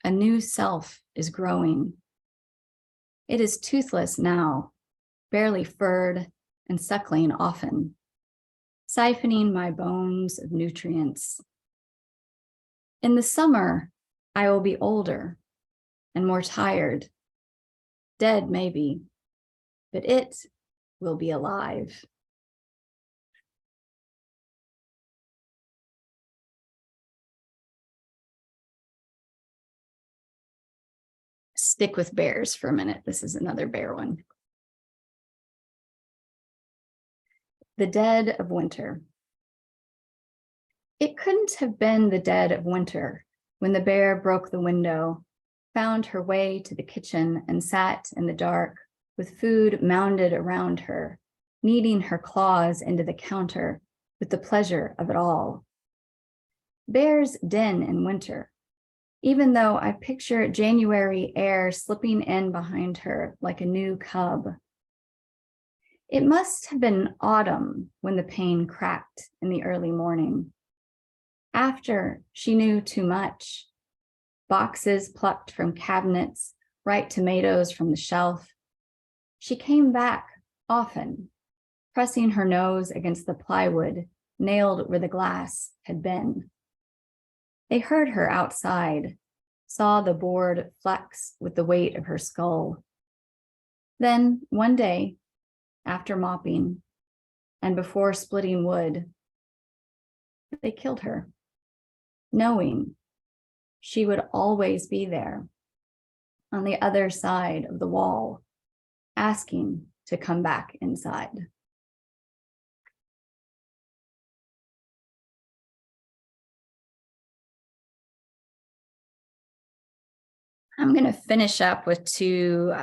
a new self is growing. It is toothless now, barely furred and suckling often, siphoning my bones of nutrients. In the summer, I will be older and more tired, dead maybe, but it will be alive. Stick with bears for a minute. This is another bear one. The dead of winter. It couldn't have been the dead of winter when the bear broke the window, found her way to the kitchen, and sat in the dark with food mounded around her, kneading her claws into the counter with the pleasure of it all. Bears den in winter, even though I picture January air slipping in behind her like a new cub. It must have been autumn when the pane cracked in the early morning. After she knew too much, boxes plucked from cabinets, ripe tomatoes from the shelf, she came back often, pressing her nose against the plywood nailed where the glass had been. They heard her outside, saw the board flex with the weight of her skull. Then one day, after mopping and before splitting wood, they killed her, knowing she would always be there on the other side of the wall, asking to come back inside. I'm going to finish up with two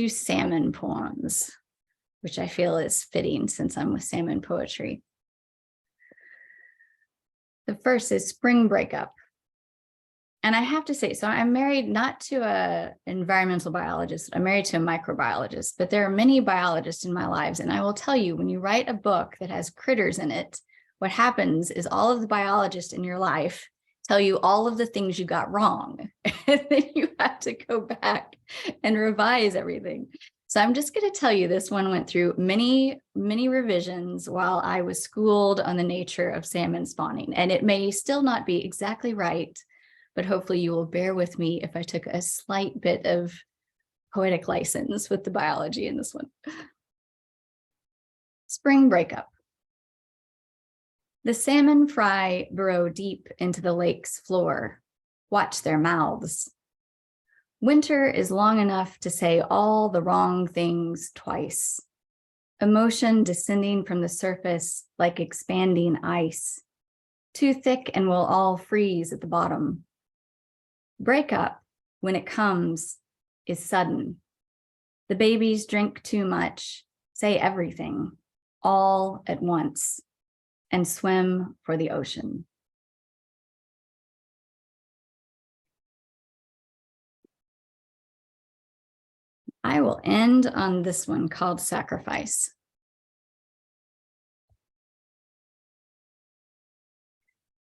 salmon poems, which I feel is fitting since I'm with salmon poetry. The first is Spring Breakup. And I have to say, so I'm married not to a environmental biologist, I'm married to a microbiologist, but there are many biologists in my lives. And I will tell you, when you write a book that has critters in it, what happens is all of the biologists in your life tell you all of the things you got wrong. And then you have to go back and revise everything. So I'm just going to tell you, this one went through many, many revisions while I was schooled on the nature of salmon spawning. And it may still not be exactly right, but hopefully you will bear with me if I took a slight bit of poetic license with the biology in this one. Spring breakup. The salmon fry burrow deep into the lake's floor. Watch their mouths. Winter is long enough to say all the wrong things twice. Emotion descending from the surface like expanding ice. Too thick and we'll all freeze at the bottom. Breakup, when it comes, is sudden. The babies drink too much, say everything, all at once, and swim for the ocean. I will end on this one called Sacrifice.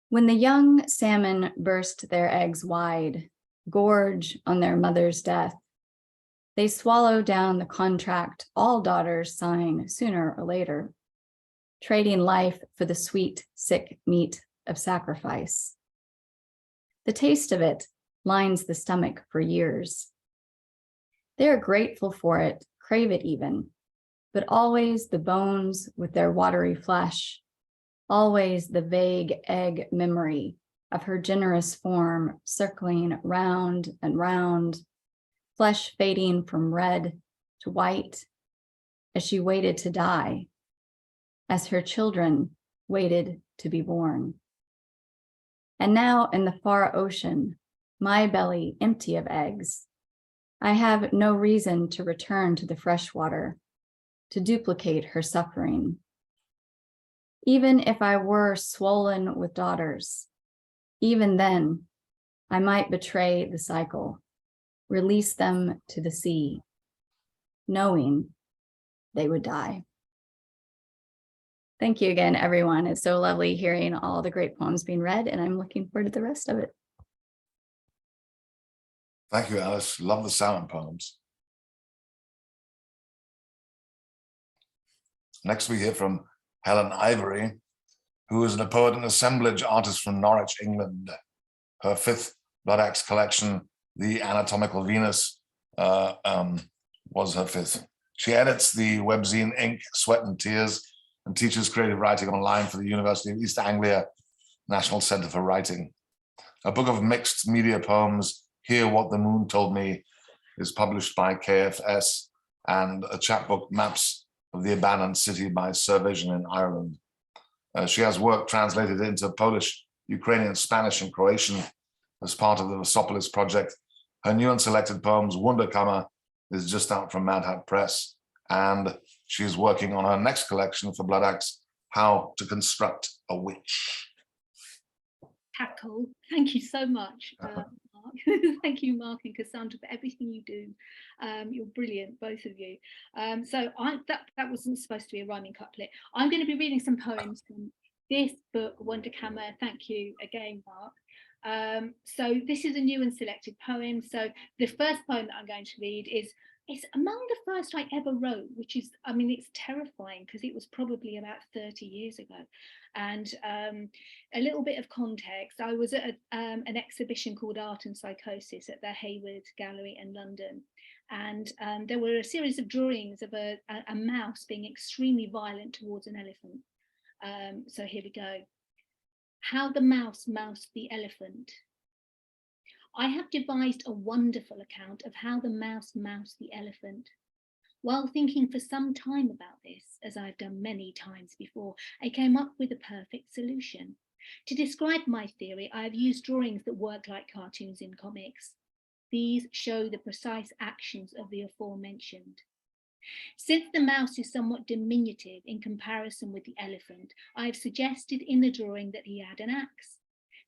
When the young salmon burst their eggs wide, gorge on their mother's death, they swallow down the contract all daughters sign sooner or later, trading life for the sweet, sick meat of sacrifice. The taste of it lines the stomach for years. They are grateful for it, crave it even, but always the bones with their watery flesh, always the vague egg memory of her generous form circling round and round, flesh fading from red to white as she waited to die, as her children waited to be born. And now in the far ocean, my belly empty of eggs, I have no reason to return to the fresh water, to duplicate her suffering. Even if I were swollen with daughters, even then, I might betray the cycle, release them to the sea, knowing they would die. Thank you again, everyone. It's so lovely hearing all the great poems being read, and I'm looking forward to the rest of it. Thank you, Alice. Love the salmon poems. Next, we hear from Helen Ivory, who is a poet and assemblage artist from Norwich, England. Her fifth Blood Axe collection, The Anatomical Venus, was her fifth. She edits the webzine Ink, Sweat and Tears, and teaches creative writing online for the University of East Anglia National Centre for Writing. A book of mixed media poems, Hear What the Moon Told Me, is published by KFS, and a chapbook, Maps of the Abandoned City by Survision in Ireland. She has work translated into Polish, Ukrainian, Spanish, and Croatian as part of the Versopolis project. Her new and selected poems, Wunderkammer, is just out from Mad Hat Press, and she's working on her next collection for Blood Axe, How to Construct a Witch. Cool. Thank you so much, Mark. Thank you, Mark and Cassandra, for everything you do. You're brilliant, both of you. So that wasn't supposed to be a rhyming couplet. I'm going to be reading some poems from this book, Wunderkammer. Thank you again, Mark. So this is a new and selected poem. So the first poem that I'm going to read it's among the first I ever wrote, which is, I mean, it's terrifying because it was probably about 30 years ago. And a little bit of context, I was at an exhibition called Art and Psychosis at the Hayward Gallery in London. And there were a series of drawings of a mouse being extremely violent towards an elephant. So here we go. How the mouse moused the elephant. I have devised a wonderful account of how the mouse moused the elephant. While thinking for some time about this, as I've done many times before, I came up with a perfect solution. To describe my theory, I have used drawings that work like cartoons in comics. These show the precise actions of the aforementioned. Since the mouse is somewhat diminutive in comparison with the elephant, I have suggested in the drawing that he had an axe.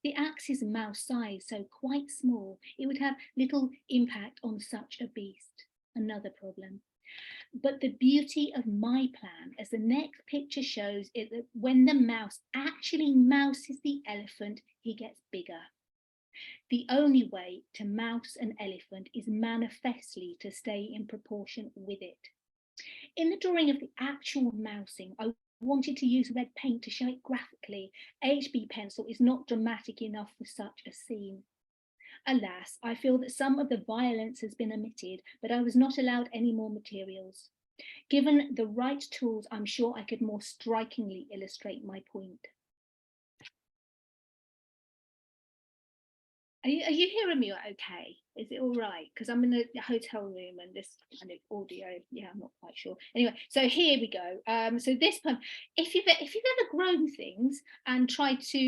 The axe is mouse size, so quite small. It would have little impact on such a beast. Another problem. But the beauty of my plan, as the next picture shows, is that when the mouse actually mouses the elephant, he gets bigger. The only way to mouse an elephant is manifestly to stay in proportion with it. In the drawing of the actual mousing, I wanted to use red paint to show it graphically. HB pencil is not dramatic enough for such a scene. Alas, I feel that some of the violence has been omitted, but I was not allowed any more materials. Given the right tools, I'm sure I could more strikingly illustrate my point. Are you hearing me okay? Is it all right? Because I'm in a hotel room and this kind of audio, yeah, I'm not quite sure. Anyway, so here we go. So this poem, if you've ever grown things and tried to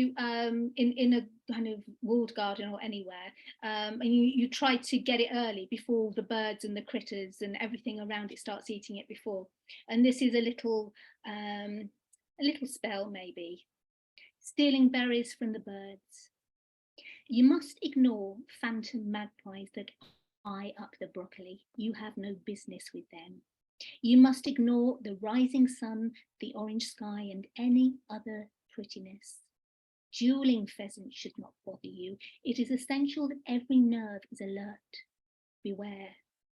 in a kind of walled garden or anywhere, and you try to get it early before the birds and the critters and everything around it starts eating it before. And this is a little spell maybe. Stealing berries from the birds. You must ignore phantom magpies that eye up the broccoli. You have no business with them. You must ignore the rising sun, the orange sky, and any other prettiness. Dueling pheasants should not bother you. It is essential that every nerve is alert. Beware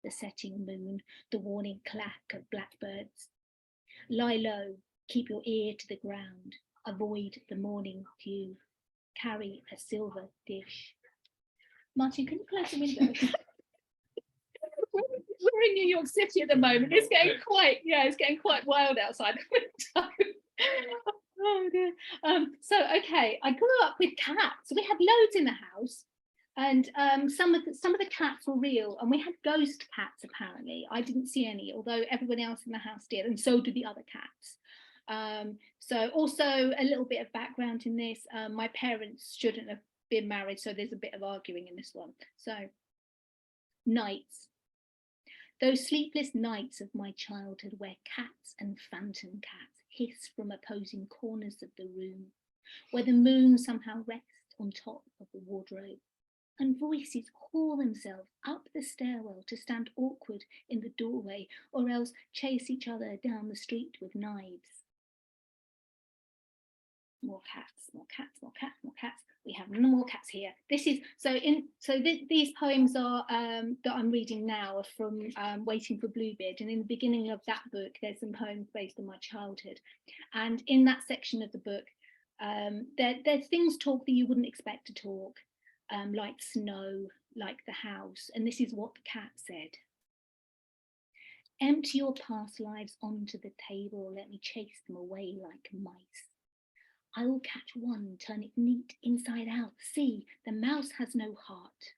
the setting moon, the warning clack of blackbirds. Lie low, keep your ear to the ground. Avoid the morning dew. Carry a silver dish. Martin, can you close the window? We're in New York City at the moment. It's getting quite wild outside the window. Oh dear. So okay, I grew up with cats. We had loads in the house, and some of the cats were real, and we had ghost cats apparently. I didn't see any, although everyone else in the house did, and so did the other cats. So also a little bit of background in this, my parents shouldn't have been married, so there's a bit of arguing in this one. So, nights. Those sleepless nights of my childhood where cats and phantom cats hiss from opposing corners of the room, where the moon somehow rests on top of the wardrobe, and voices haul themselves up the stairwell to stand awkward in the doorway, or else chase each other down the street with knives. More cats, more cats, more cats, more cats. We have no more cats here. This is these poems are that I'm reading now are from Waiting for Bluebeard, and in the beginning of that book there's some poems based on my childhood, and in that section of the book there's things talk that you wouldn't expect to talk, like snow, like the house, and this is what the cat said. Empty your past lives onto the table, let me chase them away like mice. I will catch one, turn it neat inside out. See, the mouse has no heart.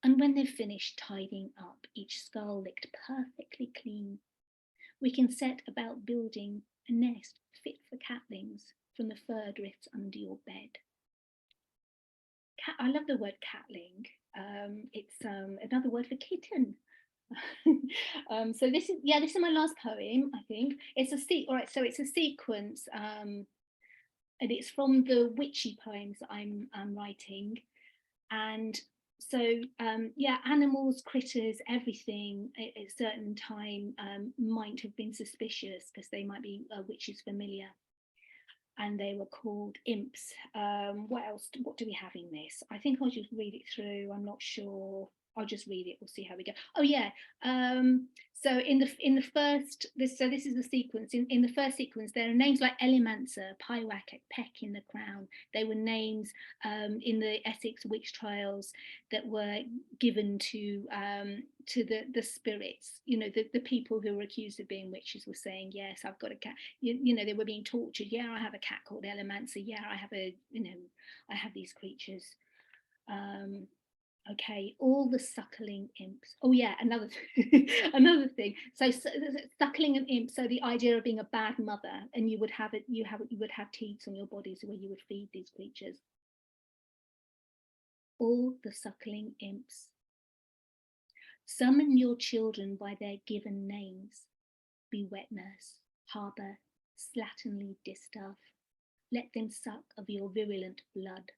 And when they've finished tidying up, each skull licked perfectly clean, we can set about building a nest fit for catlings from the fur drifts under your bed. I love the word catling. It's another word for kitten. So this is my last poem, I think. It's a sequence. And it's from the witchy poems that I'm writing. And so, animals, critters, everything at a certain time might have been suspicious because they might be witches familiar. And they were called imps. What else? What do we have in this? I think I'll just read it through. I'm not sure. I'll just read it. We'll see how we go. Oh yeah. So in the first, this is the sequence. In the first sequence, there are names like Elimancer, Pywak, Peck in the Crown. They were names in the Essex witch trials that were given to the spirits. You know, the people who were accused of being witches were saying, yes, I've got a cat. You know, they were being tortured. Yeah, I have a cat called Elimancer. Yeah, I have these creatures. Okay, all the suckling imps. Oh yeah, another thing. So suckling an imp. So the idea of being a bad mother, and you would have teats on your bodies where you would feed these creatures. All the suckling imps. Summon your children by their given names. Be wet nurse, harbour, slatternly distaff. Let them suck of your virulent blood.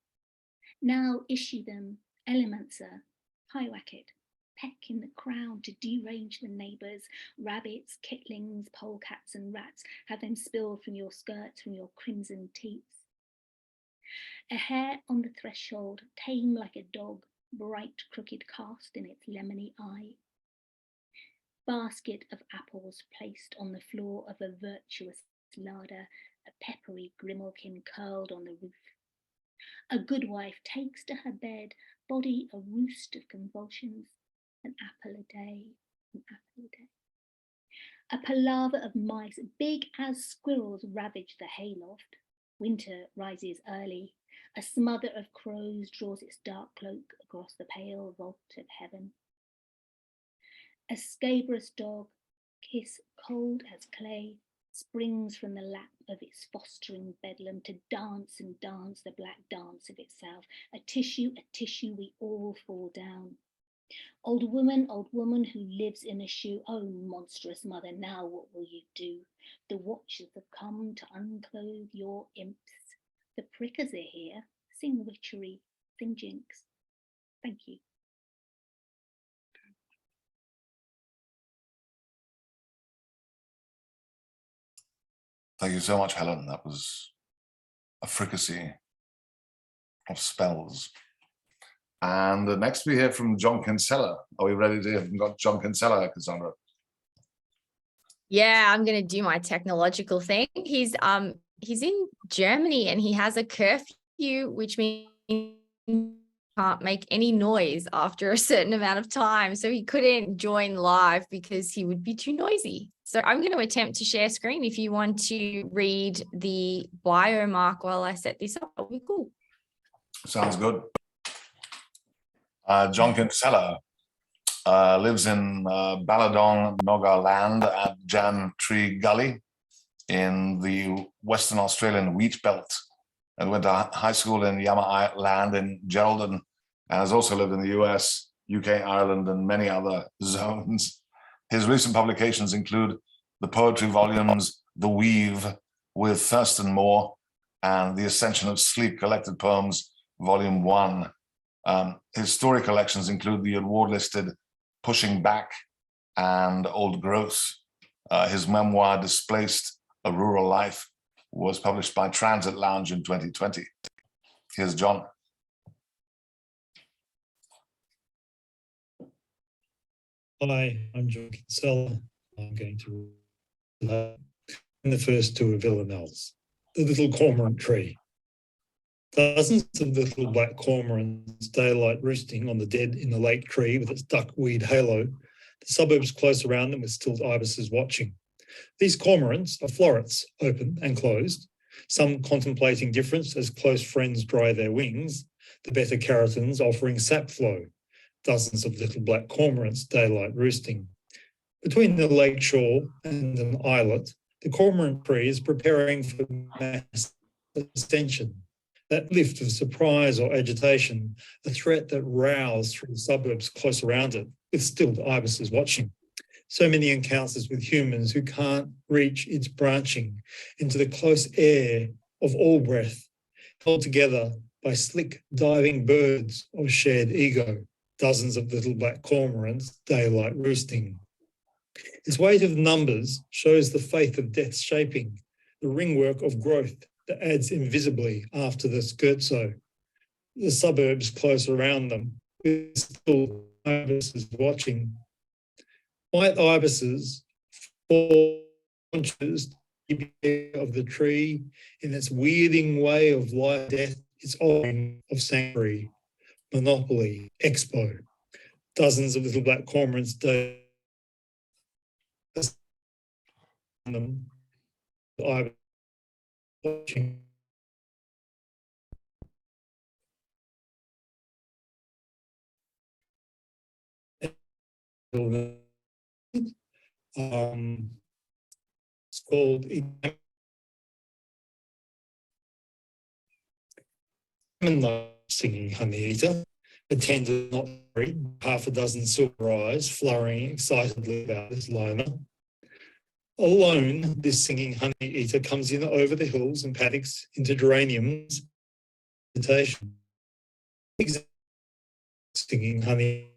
Now issue them, Elemancer, Pyewacket, peck in the crowd to derange the neighbours, rabbits, kitlings, polecats and rats, have them spilled from your skirts, from your crimson teats. A hare on the threshold, tame like a dog, bright crooked cast in its lemony eye. Basket of apples placed on the floor of a virtuous larder, a peppery grimalkin curled on the roof. A good wife takes to her bed, body a roost of convulsions, an apple a day, an apple a day. A palaver of mice, big as squirrels, ravage the hayloft. Winter rises early. A smother of crows draws its dark cloak across the pale vault of heaven. A scabrous dog, kiss cold as clay, springs from the lap of its fostering bedlam to dance and dance the black dance of itself. A tissue, we all fall down. Old woman who lives in a shoe, oh monstrous mother, now what will you do? The watchers have come to unclothe your imps. The prickers are here, sing witchery, sing jinx. Thank you. Thank you so much, Helen. That was a fricassee of spells. And next we hear from John Kinsella. Are we ready to hear from John Kinsella, Cassandra? Yeah, I'm gonna do my technological thing. He's in Germany and he has a curfew, which means he can't make any noise after a certain amount of time. So he couldn't join live because he would be too noisy. So I'm going to attempt to share screen. If you want to read the bio, Mark, while I set this up, that'll be cool. Sounds good. John Kinsella lives in Balladong, Nagaland at Jan Tree Gully in the Western Australian wheat belt, and went to high school in Yama Land in Geraldton, and has also lived in the US, UK, Ireland, and many other zones. His recent publications include the poetry volumes The Weave with Thurston Moore and The Ascension of Sleep Collected Poems, Volume 1. His story collections include the award-listed Pushing Back and Old Growth. His memoir, Displaced, A Rural Life, was published by Transit Lounge in 2020. Here's John. Hi, I'm John Kinsella. I'm going to read in the first two of Villanelle's, The Little Cormorant Tree. Dozens of little black cormorants daylight roosting on the dead in the lake tree with its duckweed halo, the suburbs close around them with stilt ibises watching. These cormorants are florets, open and closed, some contemplating difference as close friends dry their wings, the beta carotenes offering sap flow. Dozens of little black cormorants daylight roosting. Between the lake shore and an islet, the cormorant tree is preparing for mass ascension. That lift of surprise or agitation, a threat that roused through the suburbs close around it, with stilt ibises watching. So many encounters with humans who can't reach its branching into the close air of all breath, held together by slick diving birds of shared ego. Dozens of little black cormorants daylight roosting. Its weight of numbers shows the faith of death shaping, the ringwork of growth that adds invisibly after the scherzo. The suburbs close around them, with still ibises watching. White ibises, 4 inches of the tree, in its weirding way of life, death, its offering of sanctuary. Monopoly, Expo. Dozens of little black cormorants them. Watching. It's called Singing Honey Eater, attended not very, half a dozen silver eyes flurrying excitedly about this loner. Alone, this singing honey eater comes in over the hills and paddocks into geraniums. Meditation. singing honey.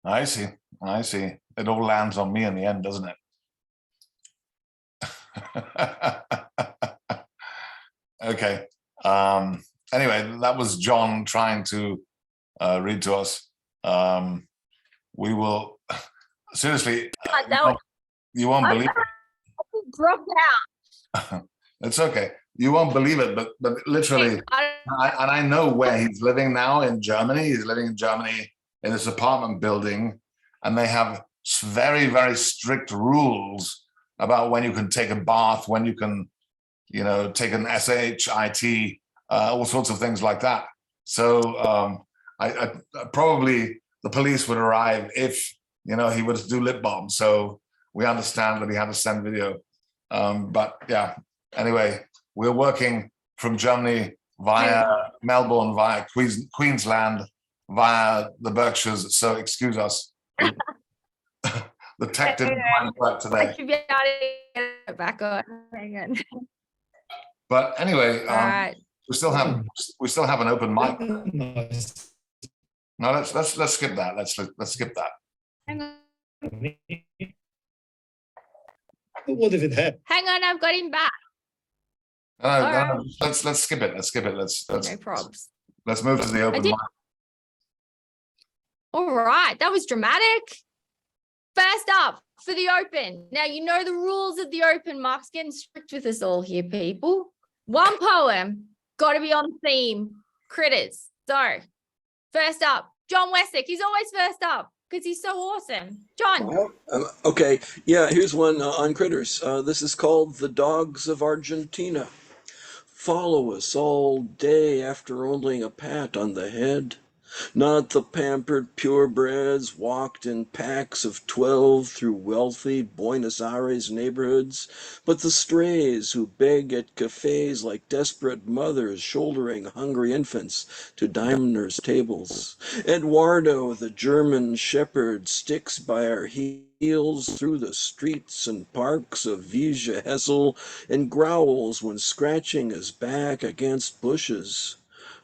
I see. I see. It all lands on me in the end, doesn't it? Okay. Anyway, that was John trying to read to us. We will seriously. You won't believe it. Dropped out. It's okay. You won't believe it, but literally, and I know where he's living now in Germany. He's living in Germany in this apartment building, and they have very, very strict rules about when you can take a bath, when you can, you know, take an SHIT, all sorts of things like that. So I probably the police would arrive if, you know, he was to do lip balm. So we understand that he had to send video. But yeah, anyway, we're working from Germany via Melbourne, via Queensland, via the Berkshires. So excuse us. The tech didn't quite work today. I should be able to get it back on. Hang on. But anyway, All right. we still have an open mic. Nice. No, let's skip that. Let's skip that. Hang on. But what if it happened? Hang on, I've got him back. No, let's skip it. Let's skip it. Let's No probs. let's move to the open did- mic. All right, that was dramatic. First up for the open. Now, you know the rules of the open. Mark's getting strict with us all here, people. One poem, got to be on theme. Critters. So, first up, John Wessick. He's always first up because he's so awesome. John. Okay, yeah, here's one on critters. This is called The Dogs of Argentina. Follow us all day after only a pat on the head. Not the pampered purebreds walked in packs of 12 through wealthy Buenos Aires neighborhoods, but the strays who beg at cafes like desperate mothers shouldering hungry infants to diners' tables. Eduardo, the German shepherd, sticks by our heels through the streets and parks of Vija Hessel and growls when scratching his back against bushes.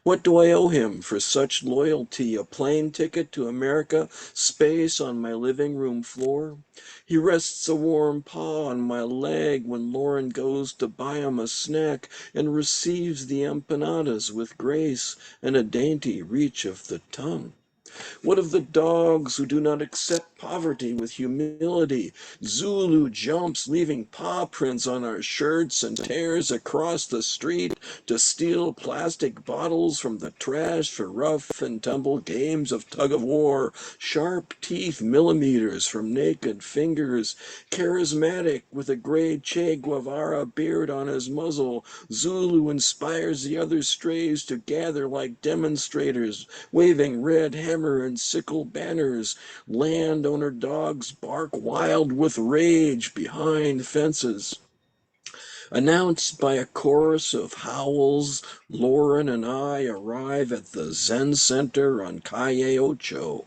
What do I owe him for such loyalty? A plane ticket to America, space on my living room floor? He rests a warm paw on my leg when Lauren goes to buy him a snack and receives the empanadas with grace and a dainty reach of the tongue. What of the dogs who do not accept poverty with humility? Zulu jumps, leaving paw prints on our shirts and tears across the street to steal plastic bottles from the trash for rough and tumble games of tug of war. Sharp teeth millimeters from naked fingers. Charismatic with a gray Che Guevara beard on his muzzle, Zulu inspires the other strays to gather like demonstrators, waving red hammer and sickle banners. Landowner dogs bark wild with rage behind fences. Announced by a chorus of howls, Lauren and I arrive at the Zen Center on Calle Ocho.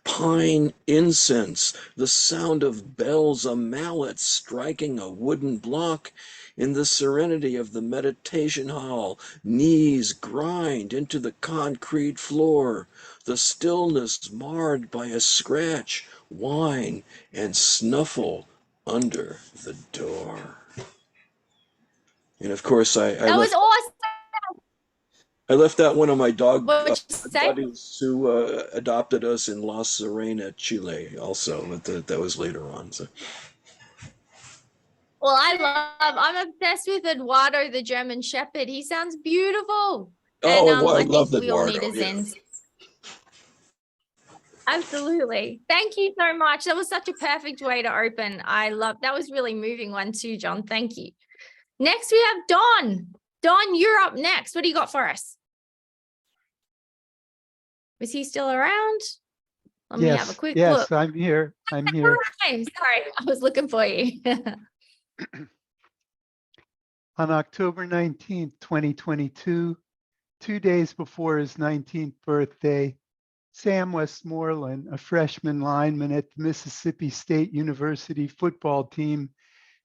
Pine incense, the sound of bells, a mallet striking a wooden block. In the serenity of the meditation hall, knees grind into the concrete floor, the stillness marred by a scratch, whine, and snuffle under the door. And of course, I That was awesome. left that one of my dog What'd you say? buddies who adopted us in La Serena, Chile, also, but that was later on. So. Well, I'm obsessed with Eduardo, the German Shepherd. He sounds beautiful. Oh, And I think love we all need Eduardo. a Zen. Absolutely. Thank you so much. That was such a perfect way to open. That was really moving one too, John. Thank you. Next, we have Don. Don, you're up next. What do you got for us? Was he still around? Let me have a quick yes, look. I'm here. I'm here. Hi, sorry, I was looking for you. On October 19th, 2022, 2 days before his 19th birthday, Sam Westmoreland, a freshman lineman at the Mississippi State University football team,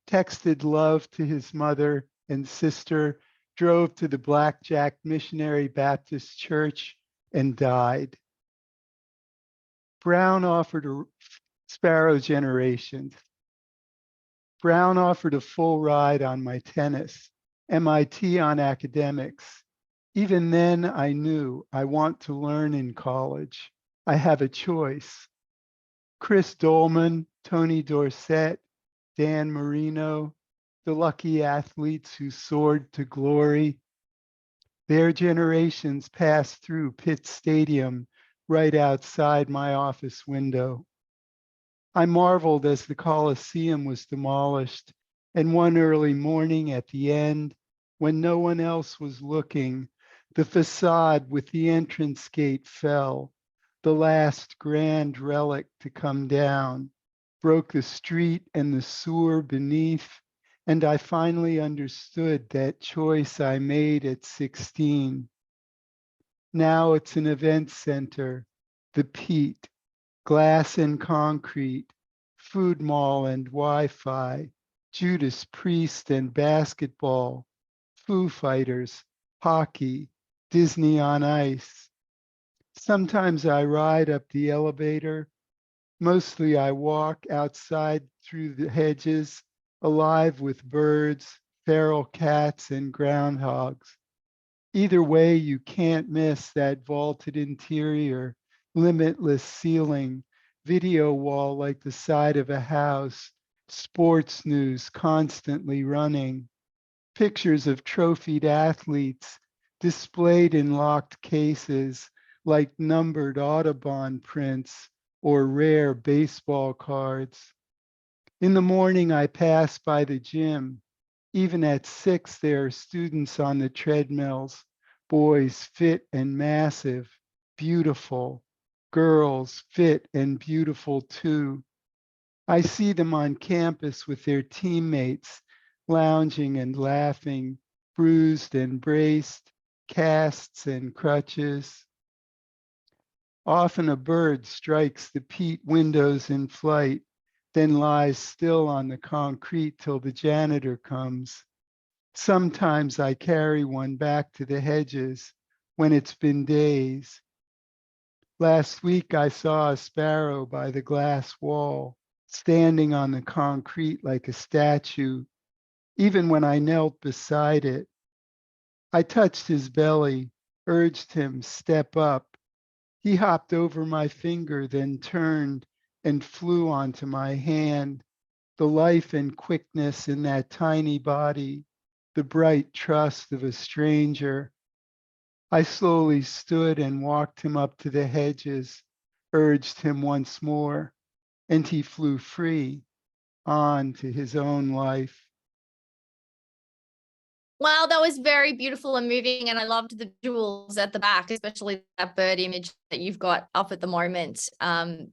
texted love to his mother and sister, drove to the Blackjack Missionary Baptist Church, and died. Brown offered a Sparrow Generations. Brown offered a full ride on my tennis, MIT on academics. Even then, I knew I want to learn in college. I have a choice. Chris Dolman, Tony Dorsett, Dan Marino, the lucky athletes who soared to glory. Their generations passed through Pitt Stadium right outside my office window. I marveled as the Coliseum was demolished, and one early morning at the end, when no one else was looking, the facade with the entrance gate fell, the last grand relic to come down, broke the street and the sewer beneath, and I finally understood that choice I made at 16. Now it's an event center, the Pete, glass and concrete, food mall and Wi-Fi, Judas Priest and basketball, Foo Fighters, hockey, Disney on Ice. Sometimes I ride up the elevator. Mostly I walk outside through the hedges, alive with birds, feral cats, and groundhogs. Either way, you can't miss that vaulted interior, limitless ceiling, video wall like the side of a house, sports news constantly running, pictures of trophied athletes displayed in locked cases like numbered Audubon prints or rare baseball cards. In the morning, I pass by the gym. Even at 6, there are students on the treadmills, boys fit and massive, beautiful, girls fit and beautiful too. I see them on campus with their teammates, lounging and laughing, bruised and braced, casts and crutches. Often a bird strikes the peat windows in flight, then lies still on the concrete till the janitor comes. Sometimes I carry one back to the hedges when it's been days. Last week I saw a sparrow by the glass wall, standing on the concrete like a statue, even when I knelt beside it. I touched his belly, urged him, step up. He hopped over my finger, then turned and flew onto my hand. The life and quickness in that tiny body, the bright trust of a stranger. I slowly stood and walked him up to the hedges, urged him once more, and he flew free on to his own life. Wow, that was very beautiful and moving. And I loved the jewels at the back, especially that bird image that you've got up at the moment.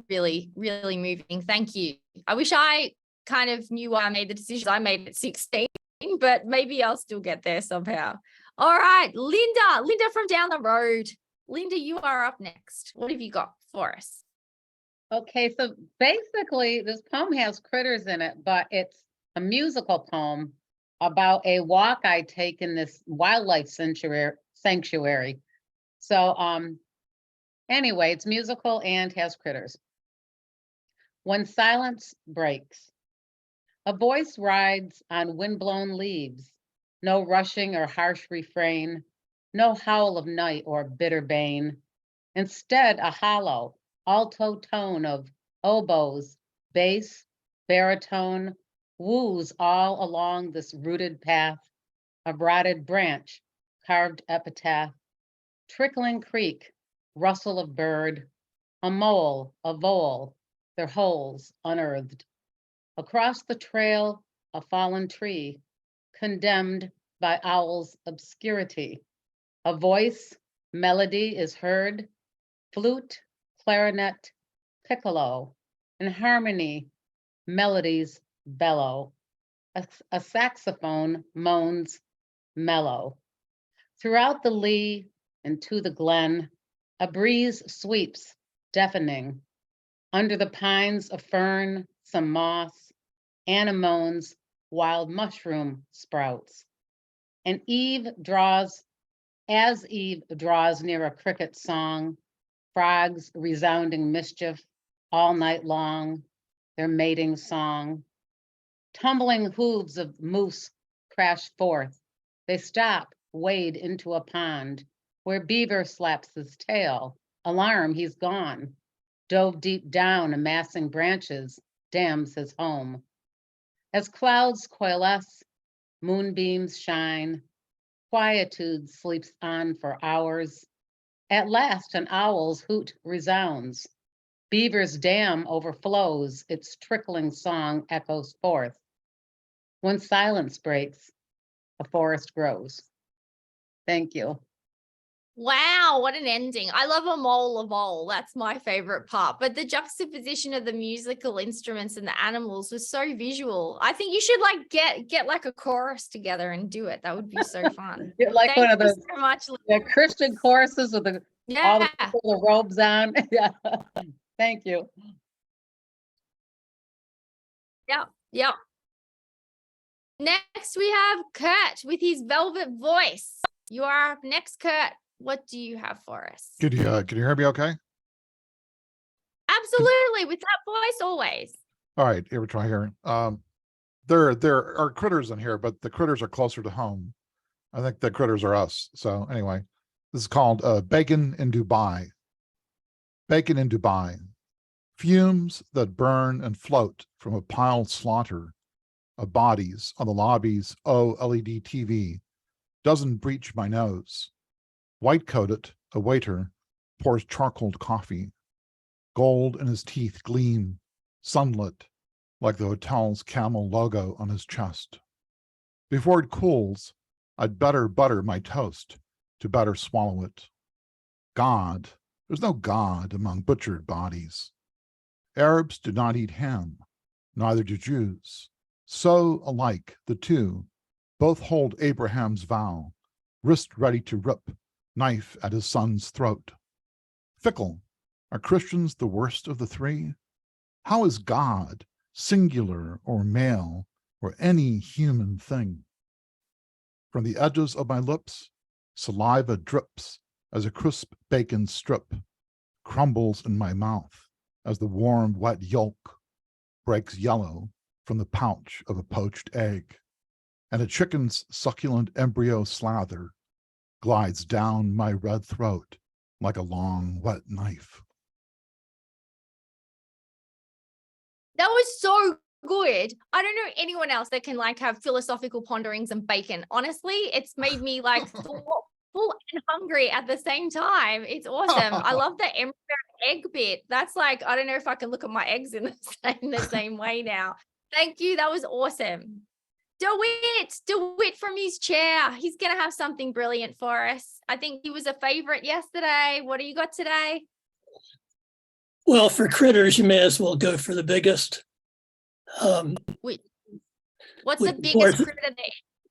Really, really moving. Thank you. I wish I kind of knew why I made the decisions I made at 16, but maybe I'll still get there somehow. All right, Linda from down the road. Linda, you are up next. What have you got for us? Okay, so basically this poem has critters in it, but it's a musical poem about a walk I take in this wildlife sanctuary. So anyway, it's musical and has critters. When silence breaks, a voice rides on windblown leaves, no rushing or harsh refrain, no howl of night or bitter bane. Instead, a hollow, alto tone of oboes, bass, baritone, woos all along this rooted path, a rotted branch, carved epitaph, trickling creek, rustle of bird, a mole, a vole, their holes unearthed. Across the trail, a fallen tree, condemned by owl's obscurity. A voice, melody is heard, flute, clarinet, piccolo, in harmony, melodies bellow. A saxophone moans mellow. Throughout the lea and to the glen, a breeze sweeps, deafening. Under the pines, a fern, some moss, anemones wild mushroom sprouts. And as Eve draws near a cricket song, frogs resounding mischief all night long, their mating song. Tumbling hooves of moose crash forth. They stop, wade into a pond where beaver slaps his tail. Alarm, he's gone. Dove deep down, amassing branches, dams his home. As clouds coalesce, moonbeams shine, quietude sleeps on for hours. At last, an owl's hoot resounds. Beaver's dam overflows, its trickling song echoes forth. When silence breaks, a forest grows. Thank you. Wow, what an ending. I love a mole of all. That's my favorite part. But the juxtaposition of the musical instruments and the animals was so visual. I think you should like get like a chorus together and do it. That would be so fun. You're like Thank one of you those so much. Christian choruses with all the Yeah. people with the robes on. Yeah. Thank you. Yep. Next, we have Kurt with his velvet voice. You are up next, Kurt. What do you have for us? Can you hear me okay? Absolutely, with that voice always. All right, here we try here. There are critters in here, but the critters are closer to home. I think the critters are us. So anyway, this is called Bacon in Dubai. Bacon in Dubai. Fumes that burn and float from a piled slaughter of bodies on the lobby's OLED TV doesn't breach my nose. White-coated, a waiter pours charcoaled coffee. Gold in his teeth gleam, sunlit, like the hotel's camel logo on his chest. Before it cools, I'd better butter my toast to better swallow it. God, there's no God among butchered bodies. Arabs do not eat ham, neither do Jews. So alike the two, both hold Abraham's vow, wrist ready to rip, knife at his son's throat. Fickle, are Christians the worst of the three? How is God singular or male or any human thing? From the edges of my lips, saliva drips as a crisp bacon strip crumbles in my mouth as the warm, wet yolk breaks yellow from the pouch of a poached egg, and a chicken's succulent embryo slather glides down my red throat like a long, wet knife. That was so good. I don't know anyone else that can like have philosophical ponderings and bacon. Honestly, it's made me like full and hungry at the same time. It's awesome. I love the embryo egg bit. That's like, I don't know if I can look at my eggs in the same way now. Thank you. That was awesome. DeWitt from his chair. He's going to have something brilliant for us. I think he was a favorite yesterday. What do you got today? Well, for critters, you may as well go for the biggest. Wait, what's the biggest critter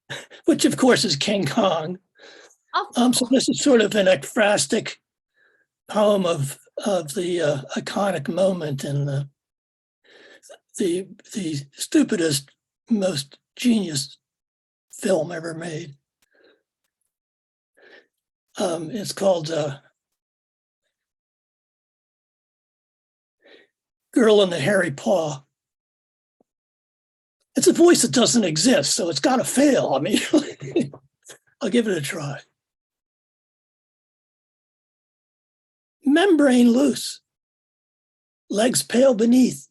there? Which, of course, is King Kong. So this is sort of an ekphrastic poem of the iconic moment in the stupidest, most genius film ever made. It's called Girl in the Hairy Paw. It's a voice that doesn't exist, so it's got to fail. I mean, I'll give it a try. Membrane loose, legs pale beneath,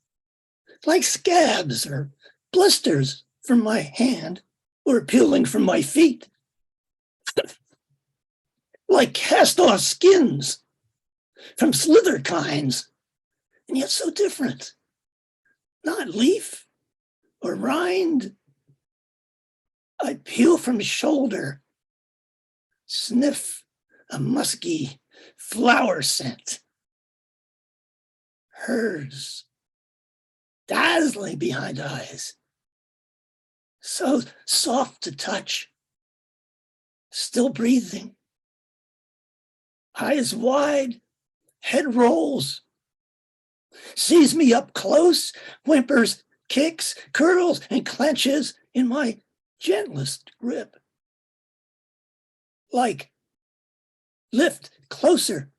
like scabs or blisters from my hand or peeling from my feet. Like cast-off skins from slither kinds, and yet so different. Not leaf or rind. I peel from shoulder, sniff a musky flower scent. Hers, dazzling behind eyes, so soft to touch, still breathing. Eyes wide, head rolls, sees me up close, whimpers, kicks, curls, and clenches in my gentlest grip. Like lift closer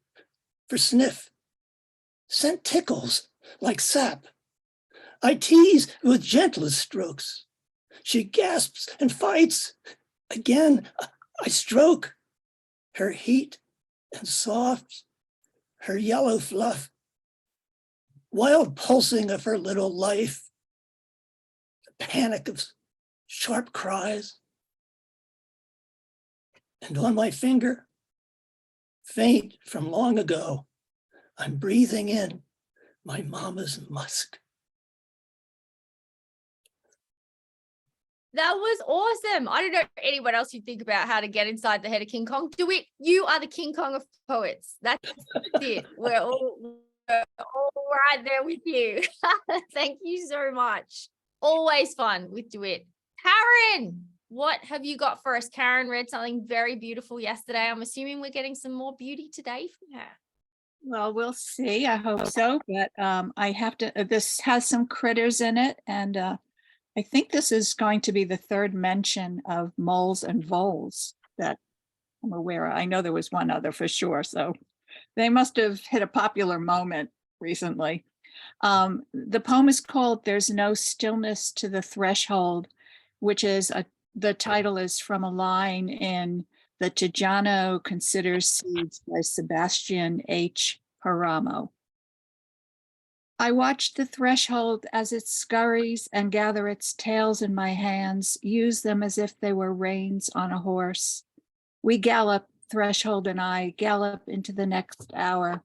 for sniff, scent tickles like sap. I tease with gentlest strokes. She gasps and fights. Again, I stroke her heat and soft, her yellow fluff, wild pulsing of her little life, the panic of sharp cries. And on my finger, faint from long ago, I'm breathing in my mama's musk. That was awesome. I don't know anyone else who think about how to get inside the head of King Kong. DeWitt, you are the King Kong of poets. That's it. We're all right there with you. Thank you so much. Always fun with DeWitt. Karen, what have you got for us? Karen read something very beautiful yesterday. I'm assuming we're getting some more beauty today from her. Well, we'll see. I hope so. But I have to, this has some critters in it. And I think this is going to be the third mention of moles and voles that I'm aware of. I know there was one other for sure. So they must have hit a popular moment recently. The poem is called There's No Stillness to the Threshold, which is the title is from a line in The Tijano Considers Seeds by Sebastian H. Paramo. I watch the threshold as it scurries and gather its tails in my hands, use them as if they were reins on a horse. We gallop, threshold and I, gallop into the next hour,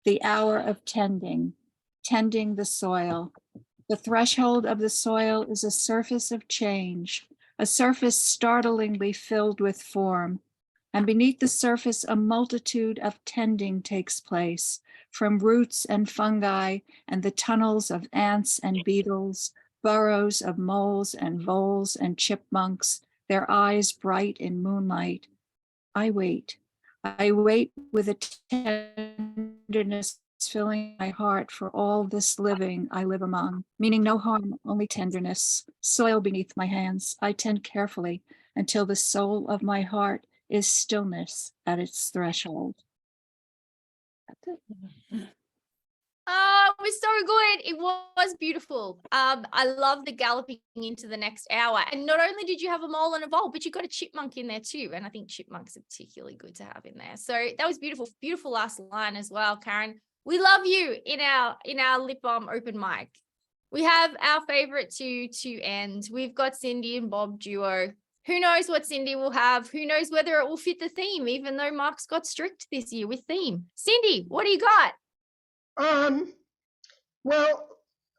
the hour of tending the soil. The threshold of the soil is a surface of change, a surface startlingly filled with form. And beneath the surface, a multitude of tending takes place, from roots and fungi and the tunnels of ants and beetles, burrows of moles and voles and chipmunks, their eyes bright in moonlight. I wait with a tenderness filling my heart for all this living I live among, meaning no harm, only tenderness. Soil beneath my hands, I tend carefully until the soul of my heart is stillness at its threshold. That's it. Oh, it was so good. It was beautiful. I love the galloping into the next hour. And not only did you have a mole and a vole, but you got a chipmunk in there too. And I think chipmunks are particularly good to have in there. So that was beautiful. Beautiful last line as well, Karen. We love you in our Lit Balm open mic. We have our favorite to end. We've got Cindy and Bob duo. Who knows what Cindy will have? Who knows whether it will fit the theme, even though Mark's got strict this year with theme. Cindy, what do you got? Well,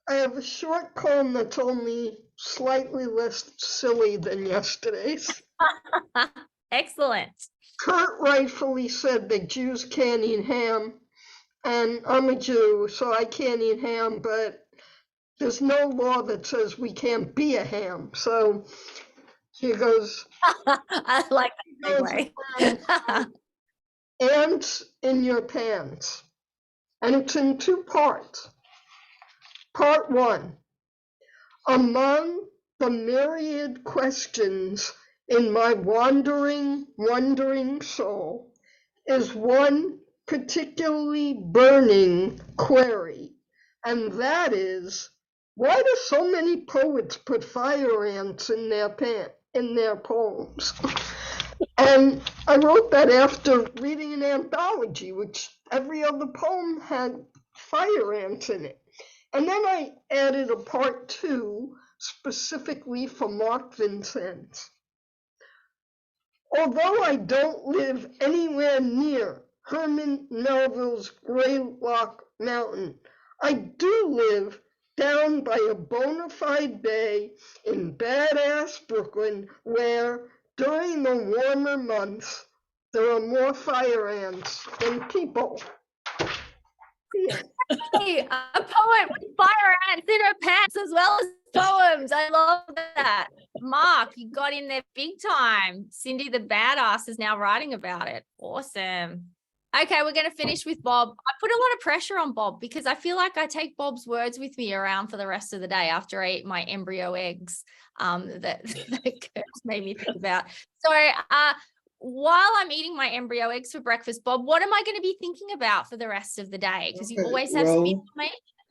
I have a short poem that's only slightly less silly than yesterday's. Excellent. Kurt rightfully said that Jews can't eat ham, and I'm a Jew, so I can't eat ham, but there's no law that says we can't be a ham. So here goes. I like that segue. Ants in your pants. And it's in two parts. Part one, among the myriad questions in my wondering soul is one particularly burning query, and that is, why do so many poets put fire ants in their poems? And I wrote that after reading an anthology, which every other poem had fire ants in it. And then I added a part two specifically for Mark Vincent. Although I don't live anywhere near Herman Melville's Greylock Mountain, I do live down by a bona fide bay in badass Brooklyn where during the warmer months, there are more fire ants than people. Yeah. Hey, a poet with fire ants in her pants as well as poems. I love that. Mark, you got in there big time. Cindy the badass is now writing about it. Awesome. Okay, we're going to finish with Bob. I put a lot of pressure on Bob because I feel like I take Bob's words with me around for the rest of the day after I eat my embryo eggs that Kurt's made me think about. So while I'm eating my embryo eggs for breakfast, Bob, what am I going to be thinking about for the rest of the day? Because you always have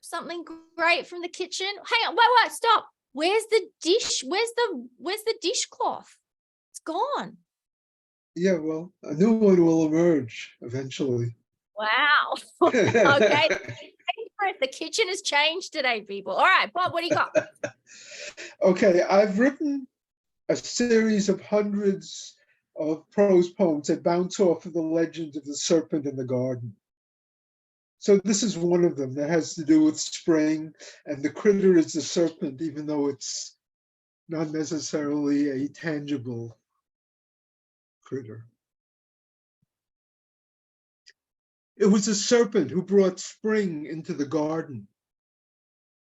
something great from the kitchen. Hang on, wait, stop. Where's the dish? Where's the dishcloth? It's gone. Yeah, well, a new one will emerge eventually. Wow. Okay. The kitchen has changed today, people. All right, Bob, what do you got? Okay, I've written a series of hundreds of prose poems that bounce off of the legend of the serpent in the garden. So this is one of them that has to do with spring, and the critter is the serpent, even though it's not necessarily a tangible critter. It was a serpent who brought spring into the garden.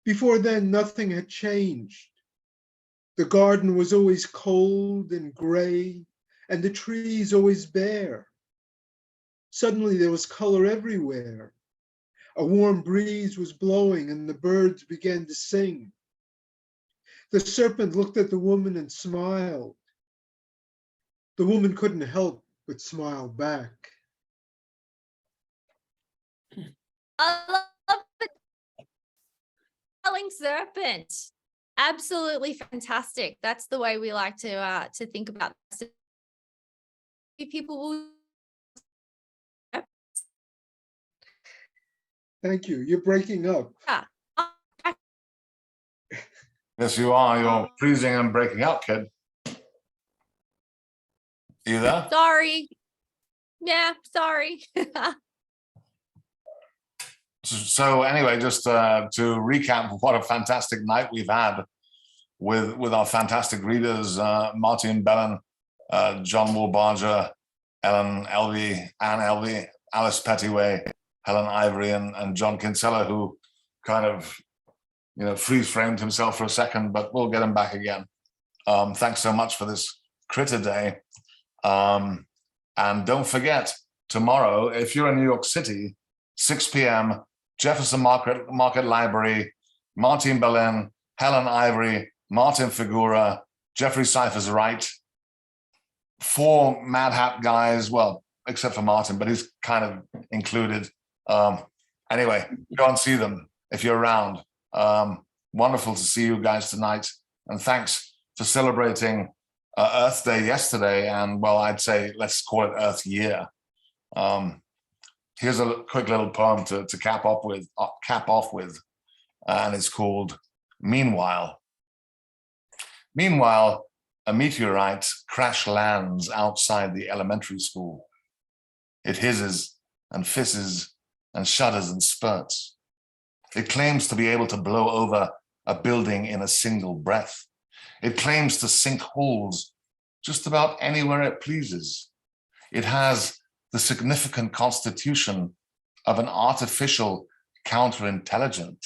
Before then, nothing had changed. The garden was always cold and gray, and the trees always bare. Suddenly there was color everywhere. A warm breeze was blowing and the birds began to sing. The serpent looked at the woman and smiled. The woman couldn't help but smile back. I love the telling serpent. Absolutely fantastic. That's the way we like to think about this. People will. Thank you. You're breaking up. Yes, you are. You're freezing and breaking up, kid. You there? Sorry. Yeah, sorry. So anyway, just to recap, what a fantastic night we've had with our fantastic readers, Martine Bellen, John Wall Barger, Elvey, Anne Elvey, Alice Pettway, Helen Ivory, and John Kinsella, who kind of, freeze-framed himself for a second, but we'll get him back again. Thanks so much for this Critter Day. And don't forget, tomorrow, if you're in New York City, 6 p.m., Jefferson Market Library, Martine Bellen, Helen Ivory, Martin Figura, Jeffrey Cyphers Wright, 4 Mad Hat guys, well, except for Martin, but he's kind of included. Anyway, go and see them if you're around. Wonderful to see you guys tonight. And thanks for celebrating Earth Day yesterday. And well, I'd say, let's call it Earth Year. Here's a quick little poem to cap off with, and it's called Meanwhile. Meanwhile, a meteorite crash lands outside the elementary school. It hizzes and fisses and shudders and spurts. It claims to be able to blow over a building in a single breath. It claims to sink holes just about anywhere it pleases. It has the significant constitution of an artificial counterintelligent.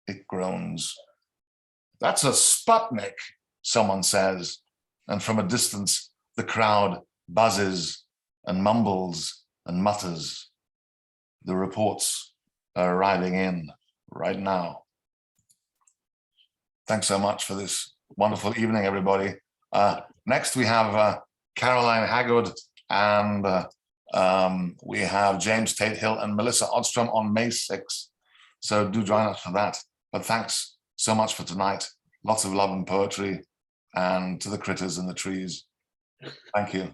It groans. That's a Sputnik, someone says, and from a distance, the crowd buzzes and mumbles and mutters. The reports are arriving in right now. Thanks so much for this wonderful evening, everybody. Next, we have Caroline Haggard, and we have James Tate Hill and Melissa Odstrom on May 6th. So do join us for that. But thanks so much for tonight. Lots of love and poetry, and to the critters in the trees. Thank you.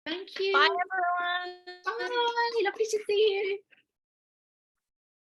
Thank you. Bye, everyone. Bye. Lovely to see you.